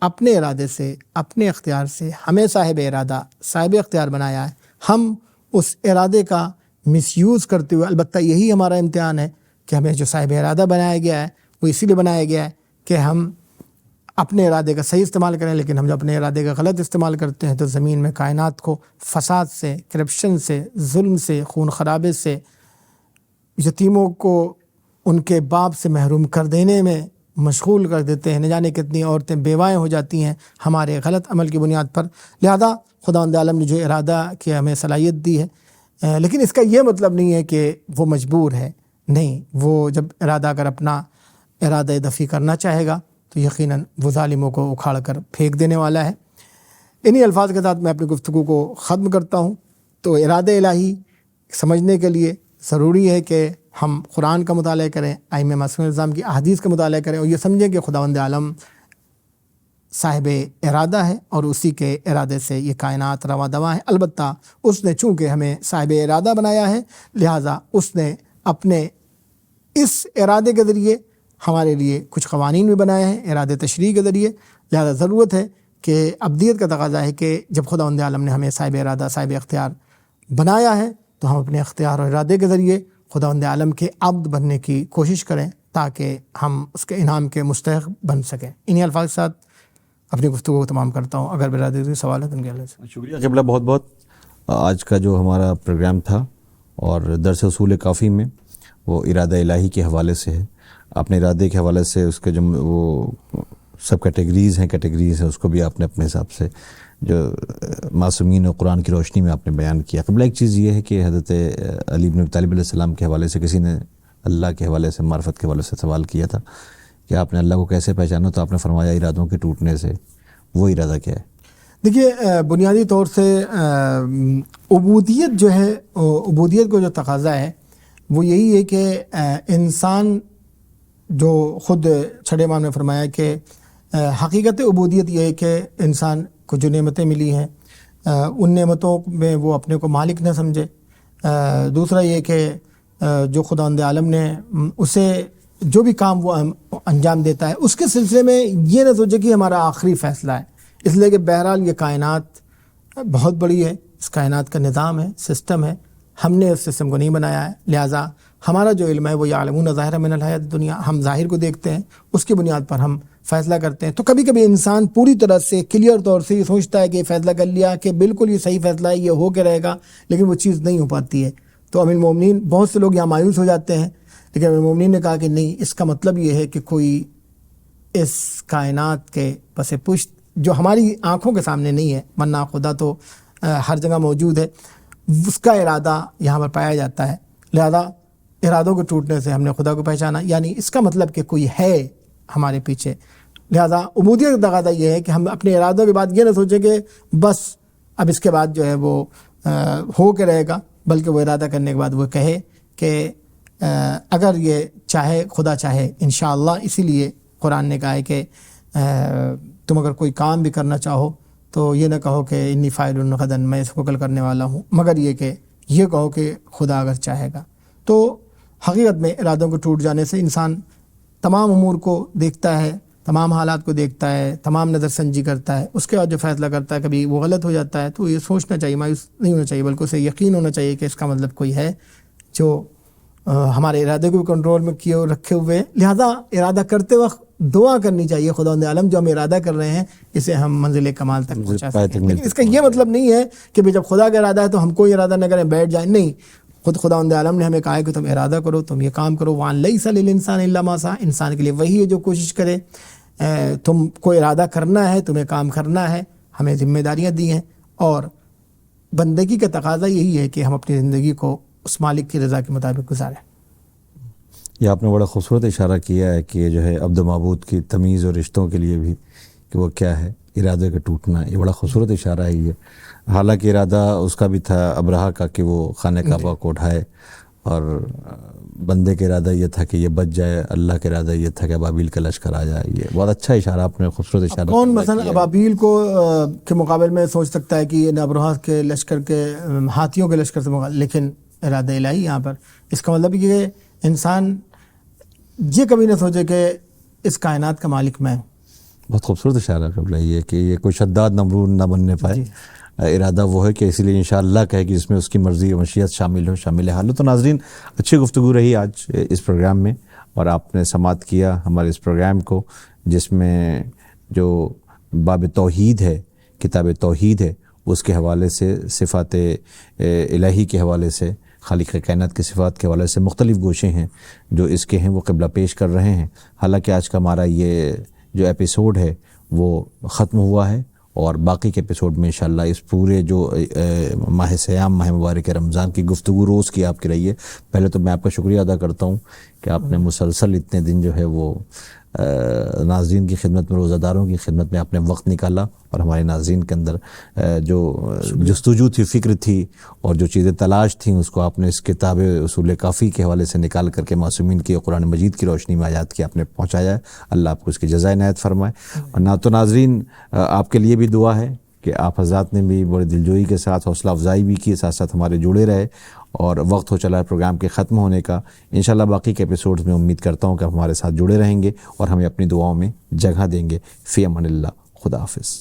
اپنے ارادے سے، اپنے اختیار سے ہمیں صاحب ارادہ، صاحب اختیار بنایا ہے، ہم اس ارادے کا مس یوز کرتے ہوئے، البتہ یہی ہمارا امتحان ہے کہ ہمیں جو صاحب ارادہ بنایا گیا ہے وہ اسی لیے بنایا گیا ہے کہ ہم اپنے ارادے کا صحیح استعمال کریں، لیکن ہم جب اپنے ارادے کا غلط استعمال کرتے ہیں تو زمین میں کائنات کو فساد سے، کرپشن سے، ظلم سے، خون خرابے سے، یتیموں کو ان کے باپ سے محروم کر دینے میں مشغول کر دیتے ہیں، نہ جانے کتنی عورتیں بیوائیں ہو جاتی ہیں ہمارے غلط عمل کی بنیاد پر۔ لہذا خداوند عالم نے جو ارادہ کی ہمیں صلاحیت دی ہے، لیکن اس کا یہ مطلب نہیں ہے کہ وہ مجبور ہے، نہیں، وہ جب ارادہ کر اپنا ارادہ دفی کرنا چاہے گا تو یقیناً وہ ظالموں کو اکھاڑ کر پھینک دینے والا ہے۔ انہی الفاظ کے ساتھ میں اپنی گفتگو کو ختم کرتا ہوں۔ تو ارادہ الہی سمجھنے کے لیے ضروری ہے کہ ہم قرآن کا مطالعہ کریں، ائمہ معصومین الزام کی احادیث کا مطالعہ کریں، اور یہ سمجھیں کہ خداوند عالم صاحب ارادہ ہے اور اسی کے ارادے سے یہ کائنات رواں دواں ہے۔ البتہ اس نے چونکہ ہمیں صاحب ارادہ بنایا ہے، لہٰذا اس نے اپنے اس ارادے کے ذریعے ہمارے لیے کچھ قوانین بھی بنائے ہیں، ارادے تشریع کے ذریعے۔ لہٰذا ضرورت ہے کہ ابدیت کا تقاضا ہے کہ جب خداوند عالم نے ہمیں صاحب ارادہ، صاحب اختیار بنایا ہے تو ہم اپنے اختیار اور ارادے کے ذریعے خداوند عالم کے عبد بننے کی کوشش کریں تاکہ ہم اس کے انعام کے مستحق بن سکیں۔ انہی الفاظ کے ساتھ اپنی گفتگو کو تمام کرتا ہوں۔ اگر برادری کوئی سوال ہے تو ان کے حوالے سے۔ شکریہ قبلہ، بہت بہت۔ آج کا جو ہمارا پروگرام تھا اور درس اصول کافی میں وہ ارادہ الہی کے حوالے سے ہے۔ اپنے ارادے کے حوالے سے اس کے جو وہ سب کیٹیگریز ہیں اس کو بھی آپ نے اپنے حساب سے جو معصومین اور قرآن کی روشنی میں آپ نے بیان کیا۔ قبل ایک چیز یہ ہے کہ حضرت علی بن ابی طالب علیہ السلام کے حوالے سے کسی نے اللہ کے حوالے سے، معرفت کے حوالے سے سوال کیا تھا کہ آپ نے اللہ کو کیسے پہچانا، تو آپ نے فرمایا ارادوں کے ٹوٹنے سے۔ وہ ارادہ کیا ہے؟ دیکھیے، بنیادی طور سے عبودیت جو ہے، عبودیت کو جو تقاضا ہے وہ یہی ہے کہ انسان جو خود چھٹے امام نے فرمایا کہ حقیقت عبودیت یہ ہے کہ انسان کو جو نعمتیں ملی ہیں ان نعمتوں میں وہ اپنے کو مالک نہ سمجھے۔ دوسرا یہ کہ جو خداوند عالم نے اسے جو بھی کام وہ انجام دیتا ہے اس کے سلسلے میں یہ نہ سوچے کہ ہمارا آخری فیصلہ ہے، اس لیے کہ بہرحال یہ کائنات بہت بڑی ہے، اس کائنات کا نظام ہے، سسٹم ہے، ہم نے اس سسٹم کو نہیں بنایا ہے۔ لہٰذا ہمارا جو علم ہے وہ یعلمون ظاہرا من الحیات دنیا، ہم ظاہر کو دیکھتے ہیں، اس کی بنیاد پر ہم فیصلہ کرتے ہیں۔ تو کبھی کبھی انسان پوری طرح سے کلیئر طور سے یہ سوچتا ہے کہ یہ فیصلہ کر لیا کہ بالکل یہ صحیح فیصلہ ہے، یہ ہو کے رہے گا، لیکن وہ چیز نہیں ہو پاتی ہے۔ تو امیر المومنین، بہت سے لوگ یہاں مایوس ہو جاتے ہیں، لیکن امیر المومنین نے کہا کہ نہیں، اس کا مطلب یہ ہے کہ کوئی اس کائنات کے پس پشت جو ہماری آنکھوں کے سامنے نہیں ہے، ورنہ خدا تو ہر جگہ موجود ہے، اس کا ارادہ یہاں پر پایا جاتا ہے۔ لہذا ارادوں کے ٹوٹنے سے ہم نے خدا کو پہچانا، یعنی اس کا مطلب کہ کوئی ہے ہمارے پیچھے۔ لہذا عبودیت کا تقاضا یہ ہے کہ ہم اپنے ارادوں کے بعد یہ نہ سوچیں کہ بس اب اس کے بعد جو ہے وہ ہو کے رہے گا، بلکہ وہ ارادہ کرنے کے بعد وہ کہے کہ اگر یہ چاہے، خدا چاہے انشاءاللہ۔ اسی لیے قرآن نے کہا ہے کہ تم اگر کوئی کام بھی کرنا چاہو تو یہ نہ کہو کہ انی فاعل غدا، میں اس کو کل کرنے والا ہوں، مگر یہ کہ یہ کہو کہ خدا اگر چاہے گا۔ تو حقیقت میں ارادوں کو ٹوٹ جانے سے انسان تمام امور کو دیکھتا ہے، تمام حالات کو دیکھتا ہے، تمام نظر سنجی کرتا ہے، اس کے بعد جو فیصلہ کرتا ہے کبھی وہ غلط ہو جاتا ہے۔ تو یہ سوچنا چاہیے، مایوس نہیں ہونا چاہیے، بلکہ اسے یقین ہونا چاہیے کہ اس کا مطلب کوئی ہے جو ہمارے ارادے کو بھی کنٹرول میں کیے رکھے ہوئے۔ لہذا ارادہ کرتے وقت دعا کرنی چاہیے خداوند عالم جو ہم ارادہ کر رہے ہیں اسے ہم منزل کمال تک پہنچا سکیں۔ لیکن اس کا یہ مطلب نہیں ہے کہ جب خدا کا ارادہ ہے تو ہم کوئی ارادہ نہ کریں، بیٹھ جائیں، نہیں۔ خود خداوند عالم نے ہمیں کہا ہے کہ تم ارادہ کرو، تم یہ کام کرو، وَأَن لَيْسَ لِلْإِنسَانِ إِلَّا مَا سَعَى، انسان کے لیے وہی ہے جو کوشش کرے۔ تم کو ارادہ کرنا ہے، تمہیں کام کرنا ہے، ہمیں ذمہ داریاں دی ہیں، اور بندگی کا تقاضا یہی ہے کہ ہم اپنی زندگی کو اس مالک کی رضا کے مطابق گزاریں۔ یہ آپ نے بڑا خوبصورت اشارہ کیا ہے کہ جو ہے عبد و معبود کی تمیز اور رشتوں کے لیے بھی کہ وہ کیا ہے، ارادے کا ٹوٹنا۔ یہ بڑا خوبصورت اشارہ ہے یہ۔ حالانکہ ارادہ اس کا بھی تھا ابرہہ کا کہ وہ خانہ کعبہ کو اٹھائے، اور بندے کا ارادہ یہ تھا کہ یہ بچ جائے، اللہ کا ارادہ یہ تھا کہ ابابیل کا لشکر آ جائے۔ یہ بہت اچھا اشارہ آپ نے، خوبصورت اشارہ۔ کون مثلا ابابیل کو کے مقابل میں سوچ سکتا ہے کہ یہ ابرہہ کے لشکر کے ہاتھیوں کے لشکر سے مقابل، لیکن ارادہ الہی یہاں پر۔ اس کا مطلب یہ کہ انسان یہ کبھی نہ سوچے کہ اس کائنات کا مالک میں ہوں۔ بہت خوبصورت اشارہ قبلہ یہ کہ یہ کوئی شداد نمرود نہ بننے پائے۔ ارادہ وہ ہے کہ اسی لیے انشاءاللہ کہے کہ جس میں اس کی مرضی و مشیت شامل ہو، شامل حال ہو۔ تو ناظرین، اچھی گفتگو رہی آج اس پروگرام میں، اور آپ نے سماعت کیا ہمارے اس پروگرام کو، جس میں جو باب توحید ہے، کتاب توحید ہے، اس کے حوالے سے، صفات الہی کے حوالے سے، خالق کائنات کی صفات کے حوالے سے مختلف گوشے ہیں جو اس کے ہیں، وہ قبلہ پیش کر رہے ہیں۔ حالانکہ آج کا ہمارا یہ جو ایپیسوڈ ہے وہ ختم ہوا ہے، اور باقی کے ایپیسوڈ میں انشاءاللہ اس پورے جو ماہ صیام، ماہ مبارک رمضان کی گفتگو روز کی آپ کی رہی ہے۔ پہلے تو میں آپ کا شکریہ ادا کرتا ہوں کہ آپ نے مسلسل اتنے دن جو ہے وہ ناظرین کی خدمت میں، روزہ داروں کی خدمت میں آپ نے وقت نکالا، اور ہمارے ناظرین کے اندر جو جستجو تھی، فکر تھی، اور جو چیزیں تلاش تھیں، اس کو آپ نے اس کتاب اصول کافی کے حوالے سے نکال کر کے معصومین کی قرآن مجید کی روشنی میں آیات کی آپ نے پہنچایا ہے۔ اللہ آپ کو اس کی جزائے عنایت فرمائے۔ اور تو ناظرین، آپ کے لیے بھی دعا ہے کہ آپ حضرات نے بھی بڑی دلجوئی کے ساتھ حوصلہ افزائی بھی کی، ساتھ ساتھ ہمارے جڑے رہے، اور وقت ہو چلا ہے پروگرام کے ختم ہونے کا۔ انشاءاللہ باقی کے ایپیسوڈز میں امید کرتا ہوں کہ آپ ہمارے ساتھ جڑے رہیں گے اور ہمیں اپنی دعاؤں میں جگہ دیں گے۔ فی امان اللہ، خدا حافظ۔